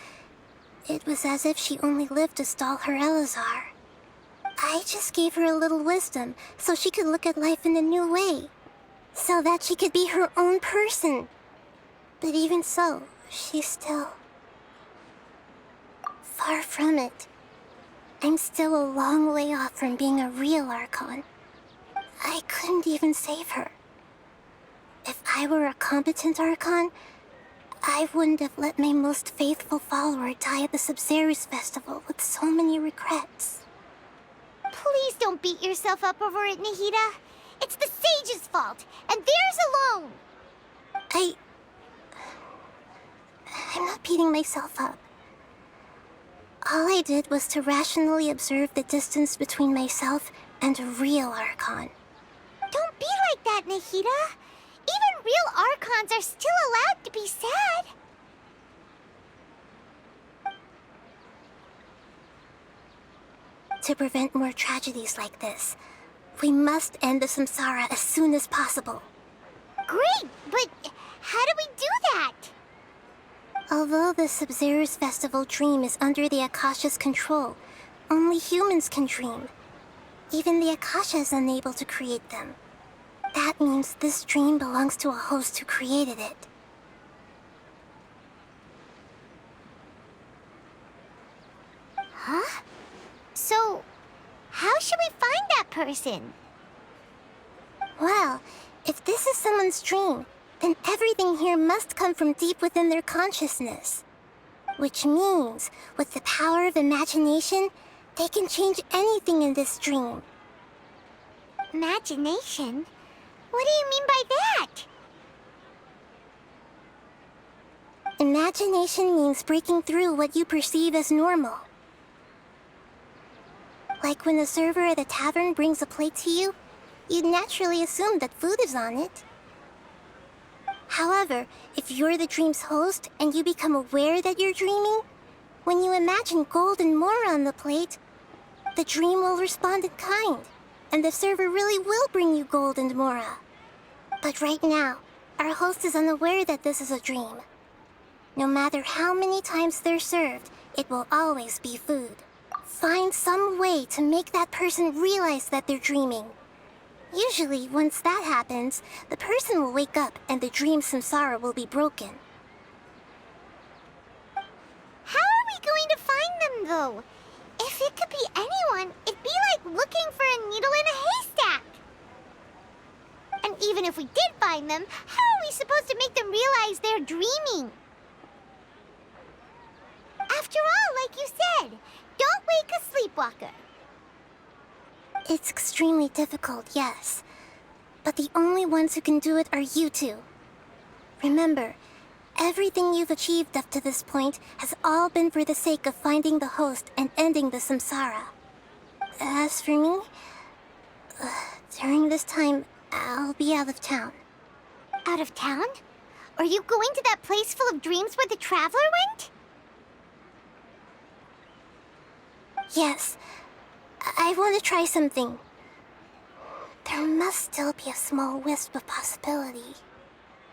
It was as if she only lived to stall her Elazar. I just gave her a little wisdom so she could look at life in a new way. So that she could be her own person. But even so, she's still... far from it. I'm still a long way off from being a real Archon. I couldn't even save her. If I were a competent Archon, I wouldn't have let my most faithful follower die at the Sub-Zerus Festival with so many regrets. Please don't beat yourself up over it, Nahida. It's the sage's fault, and theirs alone. I'm not beating myself up. All I did was to rationally observe the distance between myself and a real Archon. Don't be like that, Nahida. Even real Archons are still allowed to be sad. To prevent more tragedies like this, we must end the samsara as soon as possible. Great, but how do we do that? Although the Sub-Zerus Festival dream is under the Akasha's control, only humans can dream. Even the Akasha is unable to create them. That means this dream belongs to a host who created it. Huh? So, how should we find that person? Well, if this is someone's dream, then everything here must come from deep within their consciousness. Which means, with the power of imagination, they can change anything in this dream. Imagination? What do you mean by that? Imagination means breaking through what you perceive as normal. Like when the server at a tavern brings a plate to you, you'd naturally assume that food is on it. However, if you're the dream's host and you become aware that you're dreaming, when you imagine gold and more on the plate, the dream will respond in kind, and the server really will bring you gold and mora. But right now, our host is unaware that this is a dream. No matter how many times they're served, it will always be food. Find some way to make that person realize that they're dreaming. Usually, once that happens, the person will wake up and the dream samsara will be broken. How are we going to find them, though? If it could be anyone, it'd be like looking for a needle in a haystack. And even if we did find them, how are we supposed to make them realize they're dreaming? After all, like you said, don't wake a sleepwalker. It's extremely difficult, yes. But the only ones who can do it are you two. Remember, everything you've achieved up to this point has all been for the sake of finding the host and ending the samsara. As for me, during this time, I'll be out of town. Out of town? Are you going to that place full of dreams where the Traveler went? Yes. I want to try something. There must still be a small wisp of possibility.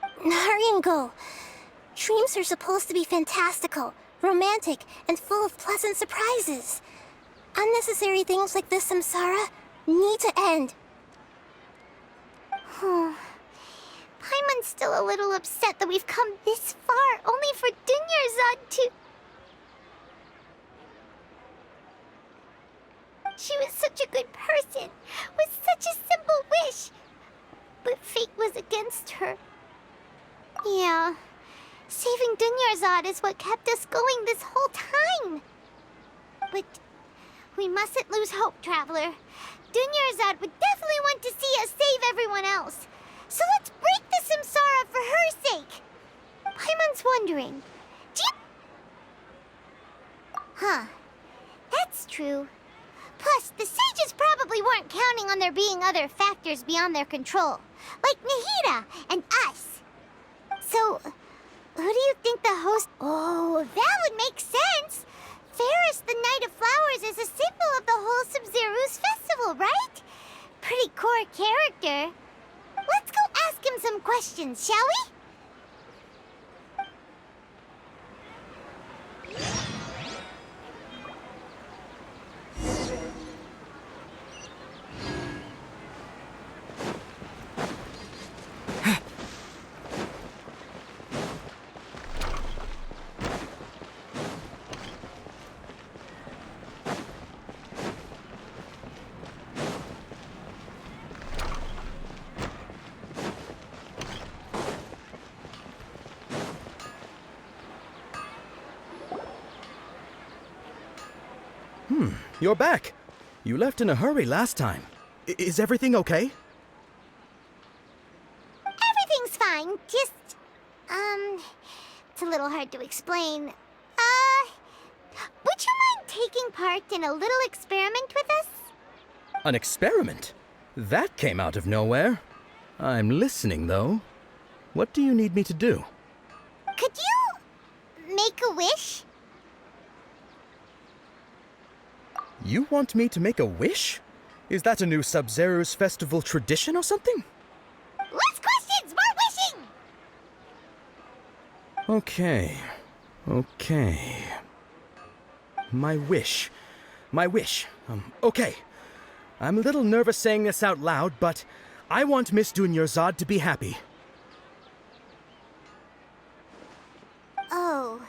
Hurry and go. Dreams are supposed to be fantastical, romantic, and full of pleasant surprises. Unnecessary things like this samsara need to end. Paimon's still a little upset that we've come this far only for Dunyarzad to... She was such a good person, with such a simple wish. But fate was against her. Yeah, saving Dunyarzad is what kept us going this whole time. But we mustn't lose hope, Traveler. Dunyarzad would definitely want to see us save everyone else. So let's break the samsara for her sake. Paimon's wondering, do you... Huh, that's true. Plus, the sages probably weren't counting on there being other factors beyond their control, like Nahida and us. So, who do you think the host... Oh, that would make sense. Ferris, the Knight of Flowers, is a symbol of the whole Sub-Zerus festival, right? pretty core character. Let's go ask him some questions, shall we? You're back. You left in a hurry last time. Is everything okay? Everything's fine, just, it's a little hard to explain. Would you mind taking part in a little experiment with us? An experiment? That came out of nowhere. I'm listening, though. What do you need me to do? Could you make a wish? You want me to make a wish? Is that a new Sub-Zero's festival tradition or something? Less questions, more wishing! Okay. My wish. Okay. I'm a little nervous saying this out loud, but I want Miss Dunyarzad to be happy. Oh.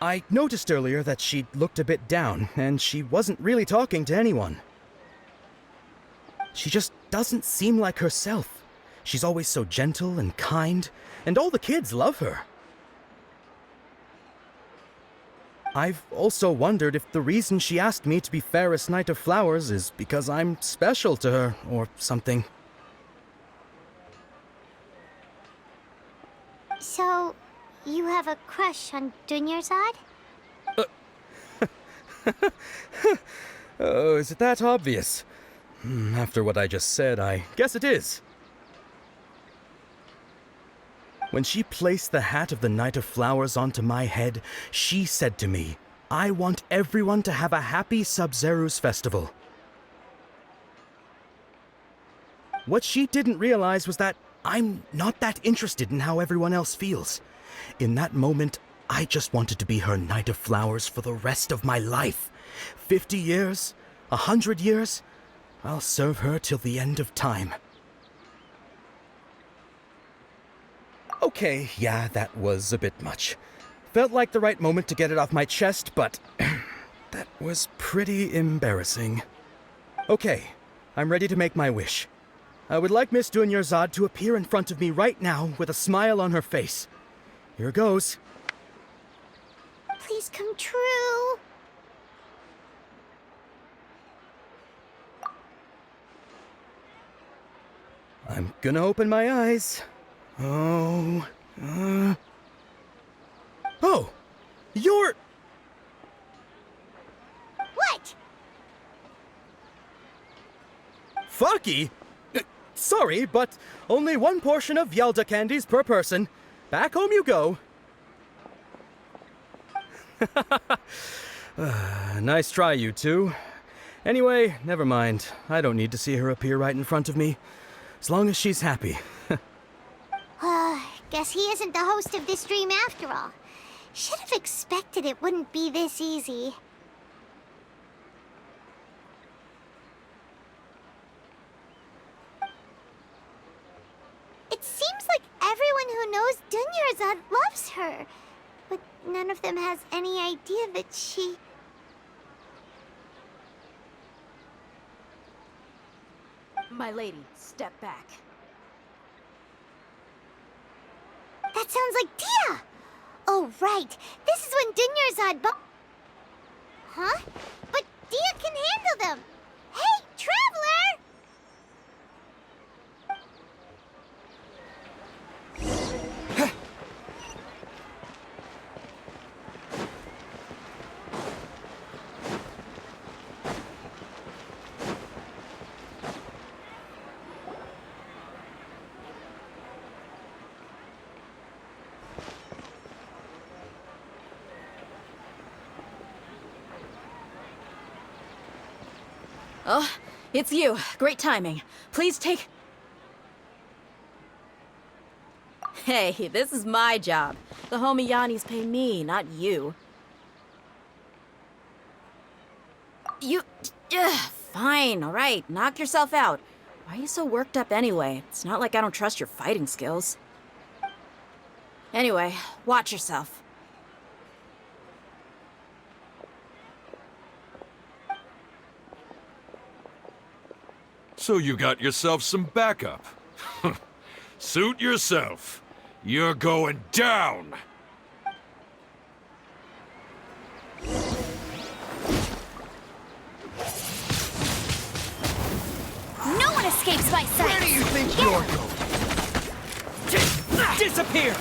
I noticed earlier that she looked a bit down, and she wasn't really talking to anyone. She just doesn't seem like herself. She's always so gentle and kind, and all the kids love her. I've also wondered if the reason she asked me to be Fairest Knight of Flowers is because I'm special to her, or something. So, you have a crush on Dunyarzad? Oh, is it that obvious? After what I just said, I guess it is. When she placed the hat of the Knight of Flowers onto my head, she said to me, I want everyone to have a happy Sub-Zero's festival. What she didn't realize was that I'm not that interested in how everyone else feels. In that moment, I just wanted to be her Knight of Flowers for the rest of my life. 50 years, 100 years, I'll serve her till the end of time. Okay, yeah, that was a bit much. Felt like the right moment to get it off my chest, but that was pretty embarrassing. Okay, I'm ready to make my wish. I would like Miss Dunyarzad to appear in front of me right now with a smile on her face. Here goes. Please come true. I'm gonna open my eyes. Oh, you're... What? Fucky? Sorry, but only one portion of Yelda candies per person. Back home you go. Nice try, you two. Anyway, never mind. I don't need to see her appear right in front of me. As long as she's happy. Guess he isn't the host of this dream after all. Should have expected it wouldn't be this easy. It seems like everyone who knows Dunyarzad loves her, but none of them has any idea that she... My lady, step back. That sounds like Dia! Oh, right. This is when Dunyarzad Huh? But Dia can handle them! Hey, Traveler! Oh, it's you. Great timing. Please take... Hey, this is my job. The homie Yannis pay me, not you. You... fine, alright. Knock yourself out. Why are you so worked up anyway? It's not like I don't trust your fighting skills. Anyway, watch yourself. So you got yourself some backup. Suit yourself. You're going down! No one escapes my sight! Where do you think you're going? Disappear!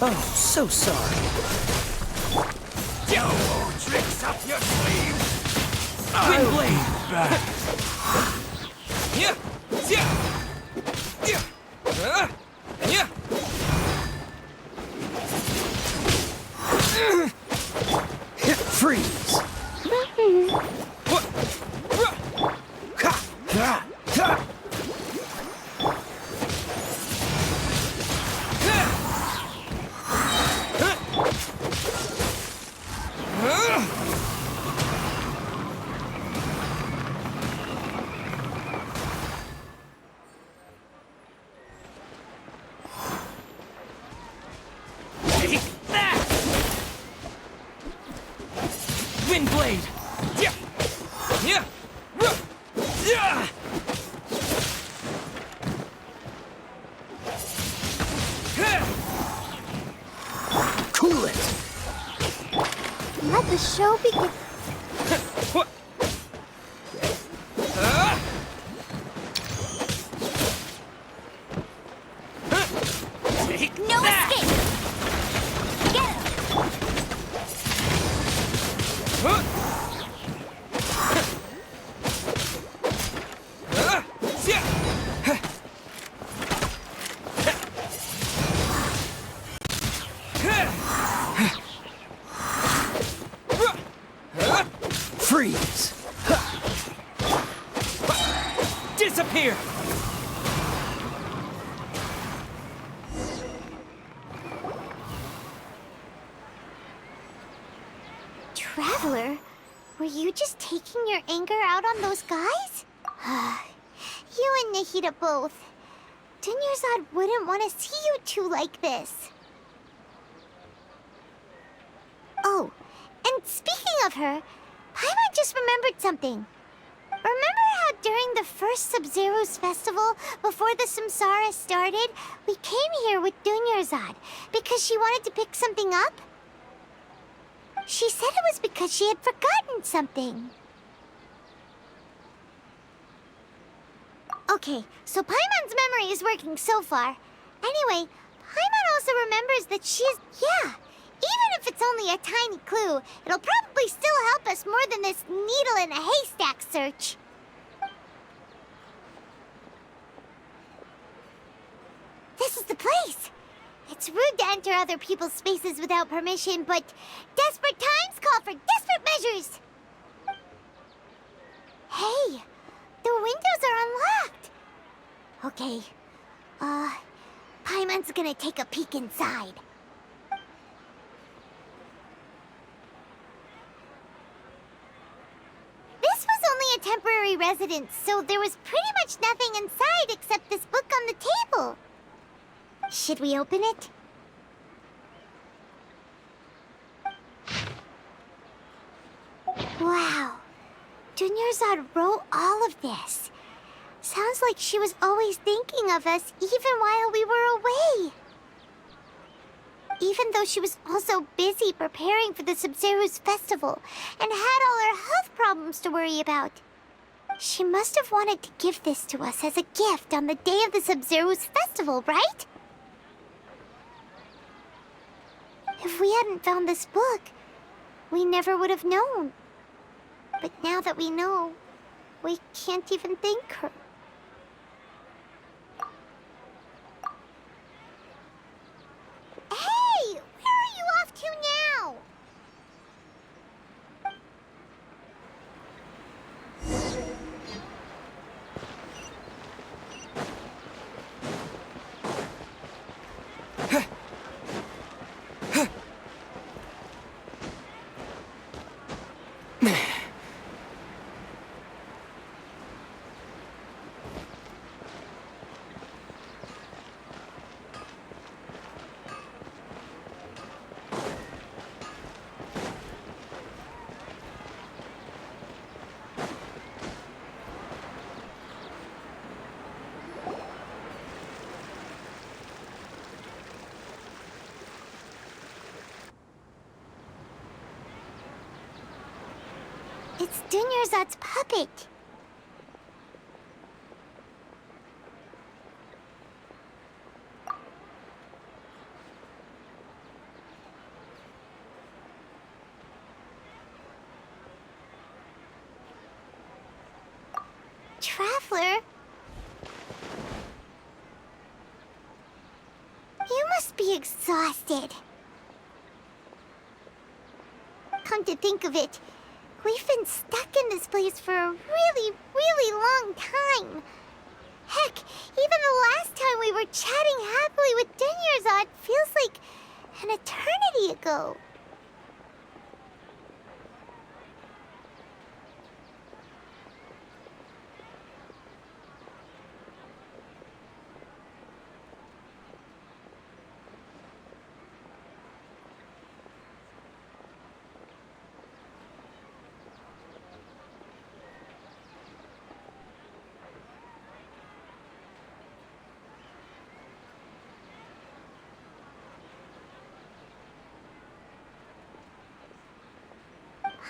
Oh, so sorry. Yo, tricks up your sleeve! Wind blade! Back. Yeah! Yeah! Yeah! Yeah! Freeze! Take that! Wind blade! Yeah! Yeah! Yeah! Cool it! Let the show begin. Take No that! escape! Get him! Freeze! Disappear! Traveler, were you just taking your anger out on those guys? You and Nihita both. Dunyarzad wouldn't want to see you two like this. Oh, and speaking of her, Paimon just remembered something. Remember how during the first Sub-Zero's festival, before the Samsara started, we came here with Dunyarzad because she wanted to pick something up? She said it was because she had forgotten something. Okay, so Paimon's memory is working so far. Anyway, Paimon also remembers that she's... Yeah, even if it's only a tiny clue, it'll probably still help us more than this needle in a haystack search. This is the place. It's rude to enter other people's spaces without permission, but desperate times call for desperate measures. Hey, the windows are unlocked. Okay, Paimon's gonna take a peek inside. This was only a temporary residence, so there was pretty much nothing inside except this book on the table. Should we open it? Wow. Dunyarzad wrote all of this. Sounds like she was always thinking of us even while we were away. Even though she was also busy preparing for the Sub-Zero's festival and had all her health problems to worry about. She must have wanted to give this to us as a gift on the day of the Sub-Zero's festival, right? If we hadn't found this book, we never would have known. But now that we know, we can't even thank her. Hey! Where are you off to now? It's Dunyarzad's puppet. Traveler? You must be exhausted. Come to think of it, we've been stuck in this place for a really, really long time. Heck, even the last time we were chatting happily with Dunyarzad feels like an eternity ago.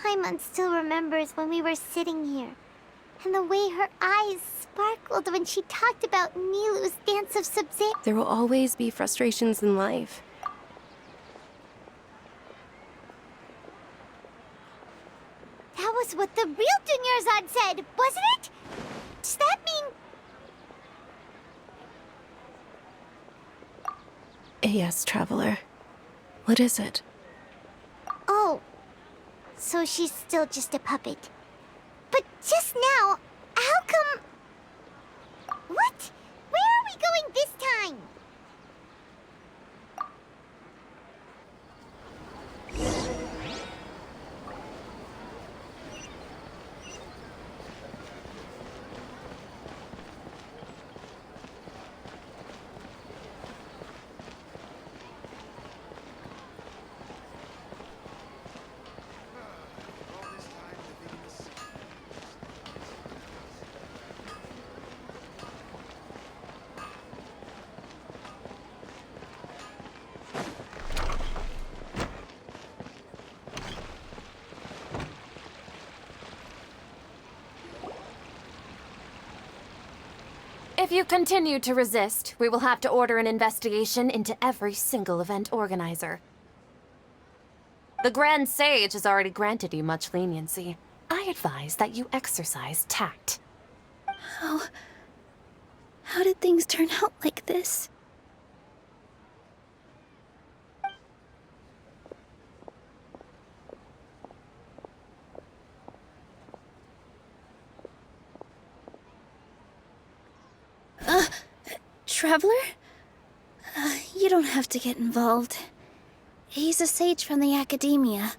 Paimon still remembers when we were sitting here, and the way her eyes sparkled when she talked about Nilou's dance of Sub-Zero. There will always be frustrations in life. That was what the real Dunyarzad said, wasn't it? Does that mean... Yes, Traveler. What is it? Oh, so she's still just a puppet. But just now, how come... What? Where are we going this time? If you continue to resist, we will have to order an investigation into every single event organizer. The Grand Sage has already granted you much leniency. I advise that you exercise tact. How did things turn out like this? Traveler? You don't have to get involved. He's a sage from the academia.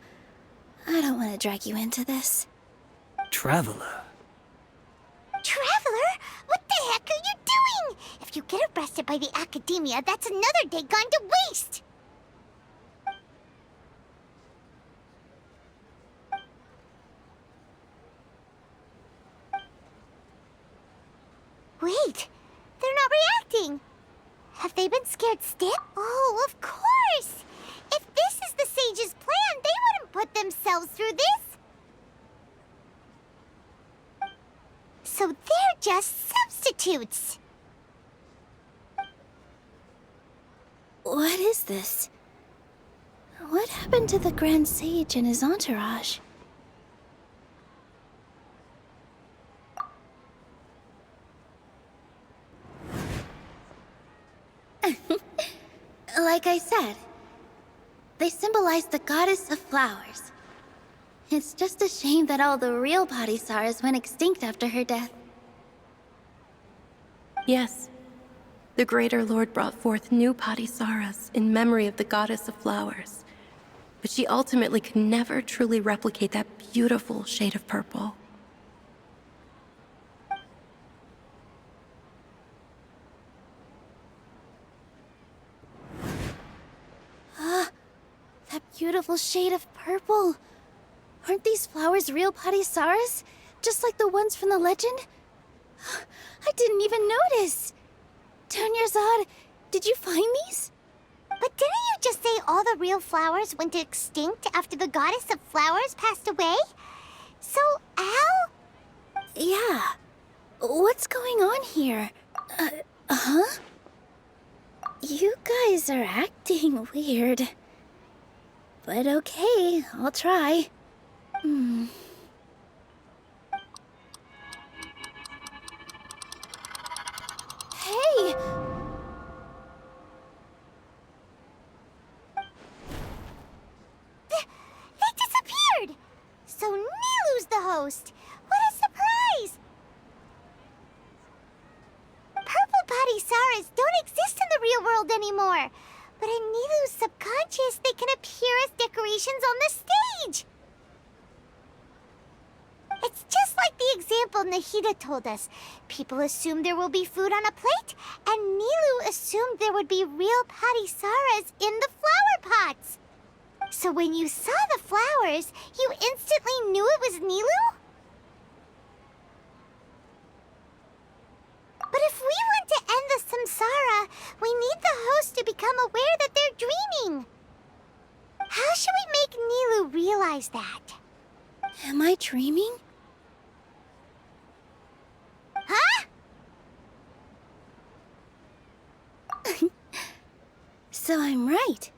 I don't want to drag you into this. Traveler? Traveler? What the heck are you doing? If you get arrested by the academia, that's another day gone to waste! Wait, they're not reacting. Have they been scared stiff? Oh, of course! If this is the sage's plan, they wouldn't put themselves through this. So they're just substitutes. What is this? What happened to the Grand Sage and his entourage? Like I said, they symbolize the goddess of flowers. It's just a shame that all the real Padisaras went extinct after her death. Yes. The Greater Lord brought forth new Padisaras in memory of the goddess of flowers. But she ultimately could never truly replicate that beautiful shade of purple. That beautiful shade of purple. Aren't these flowers real Padisaras? Just like the ones from the legend? I didn't even notice. Dunyarzad, did you find these? But didn't you just say all the real flowers went extinct after the goddess of flowers passed away? So, how? Yeah. What's going on here? Huh? You guys are acting weird. But okay, I'll try. Hey! They disappeared! So Nilu's the host! What a surprise! Purple Padisaras don't exist in the real world anymore. But in Nilu's subconscious, they can appear as decorations on the stage. It's just like the example Nahida told us. People assume there will be food on a plate, and Nilu assumed there would be real Padisaras in the flower pots. So when you saw the flowers, you instantly knew it was Nilu? But if we want to end the samsara, we need the host to become aware that they're dreaming. How should we make Nilu realize that? Am I dreaming? Huh? So I'm right.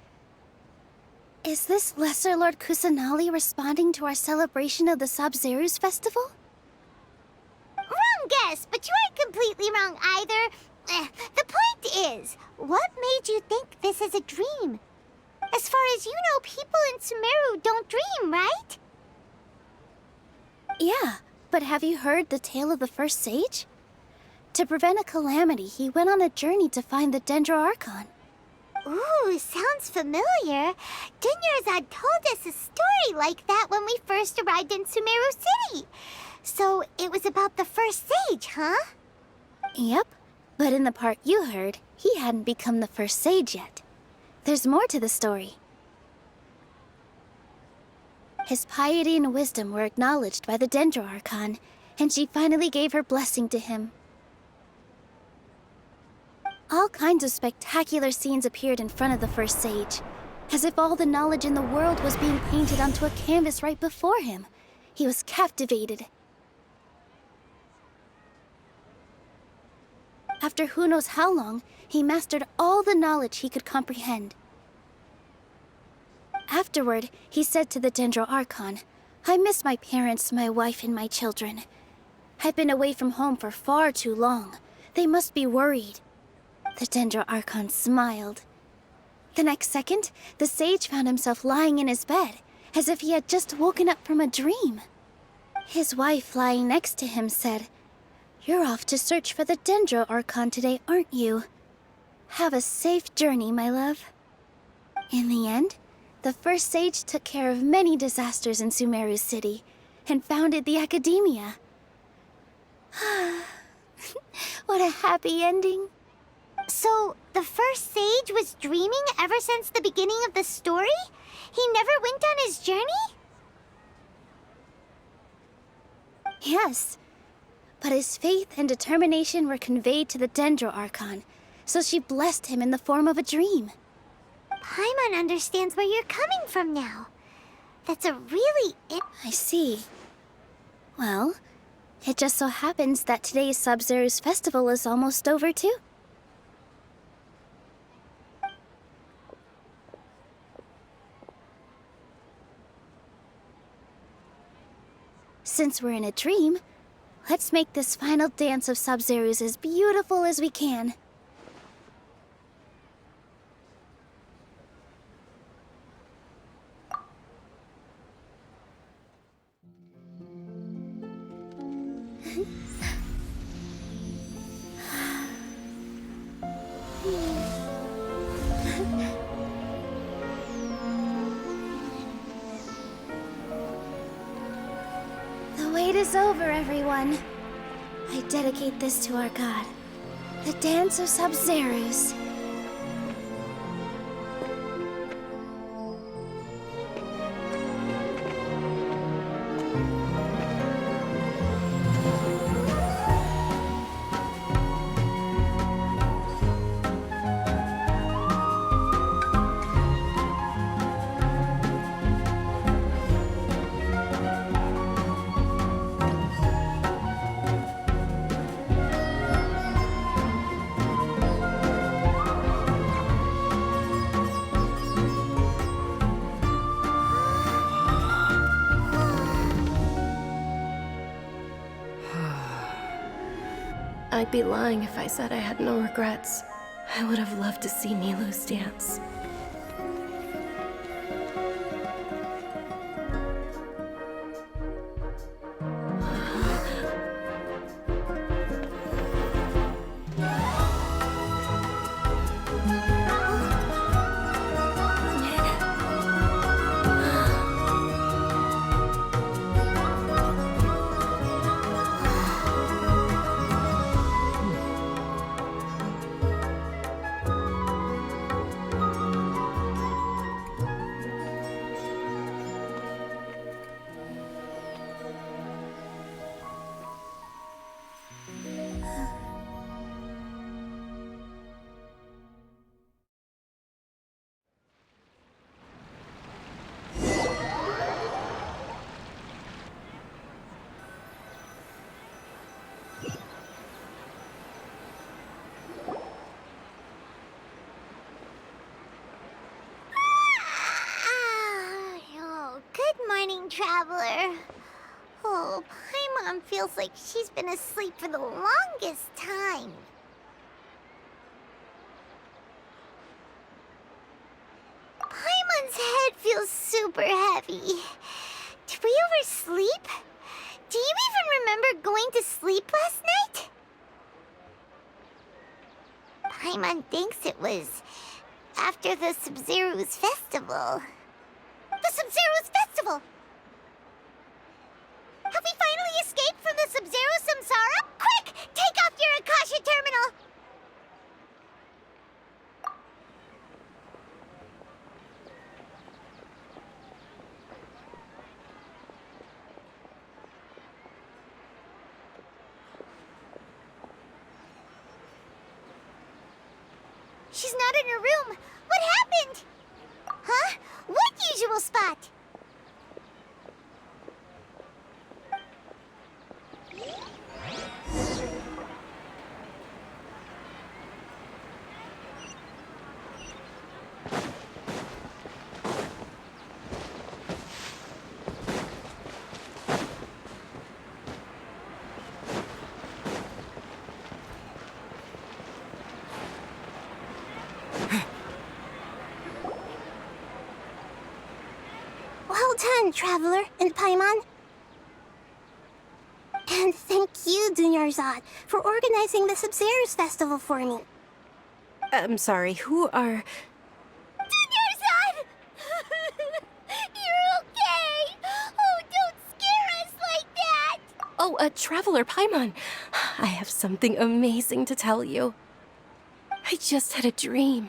Is this Lesser Lord Kusanali responding to our celebration of the Sabzeruz festival? Wrong guess, but you aren't completely wrong either. The point is, what made you think this is a dream? As far as you know, people in Sumeru don't dream, right? Yeah, but have you heard the tale of the first sage? To prevent a calamity, he went on a journey to find the Dendroarchon. Ooh, sounds familiar. Dunyarzad told us a story like that when we first arrived in Sumeru City. So it was about the first sage, huh? Yep, but in the part you heard, he hadn't become the first sage yet. There's more to the story. His piety and wisdom were acknowledged by the Dendroarchon, and she finally gave her blessing to him. All kinds of spectacular scenes appeared in front of the first sage, as if all the knowledge in the world was being painted onto a canvas right before him. He was captivated. After who knows how long, he mastered all the knowledge he could comprehend. Afterward, he said to the Dendroarchon, "I miss my parents, my wife, and my children. I've been away from home for far too long. They must be worried." The Dendroarchon smiled. The next second, the sage found himself lying in his bed, as if he had just woken up from a dream. His wife, lying next to him, said, "You're off to search for the Dendroarchon today, aren't you? Have a safe journey, my love." In the end, the first sage took care of many disasters in Sumeru City and founded the Academia. What a happy ending. So, the first sage was dreaming ever since the beginning of the story? He never went on his journey? Yes, but his faith and determination were conveyed to the Dendroarchon, so she blessed him in the form of a dream. Paimon understands where you're coming from now. That's a really... I see. Well, It just so happens that today's Sub-Zero's festival is almost over, too. Since we're in a dream, let's make this final dance of Sub-Zero's as beautiful as we can. The wait is over, everyone. I dedicate this to our god, the Dance of Sub-Zero's. I'd be lying if I said I had no regrets. I would have loved to see Nilou's dance. Traveler. Oh, Paimon feels like she's been asleep for the longest time. Paimon's head feels super heavy. Did we oversleep? Do you even remember going to sleep last night? Paimon thinks it was after the Sub-Zero's festival. The Sub-Zero's festival! Have we finally escaped from the Sub-Zero Samsara? Quick! Take off your Akasha terminal! She's not in her room. What happened? Huh? What usual spot? Well done, Traveler and Paimon. And thank you, Dunyarzad, for organizing the Sub-Zero's festival for me. I'm sorry, who are... Dunyarzad! You're okay! Oh, don't scare us like that! Oh, Traveler Paimon. I have something amazing to tell you. I just had a dream,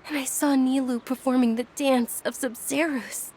and I saw Nilou performing the Dance of Sub-Zero's.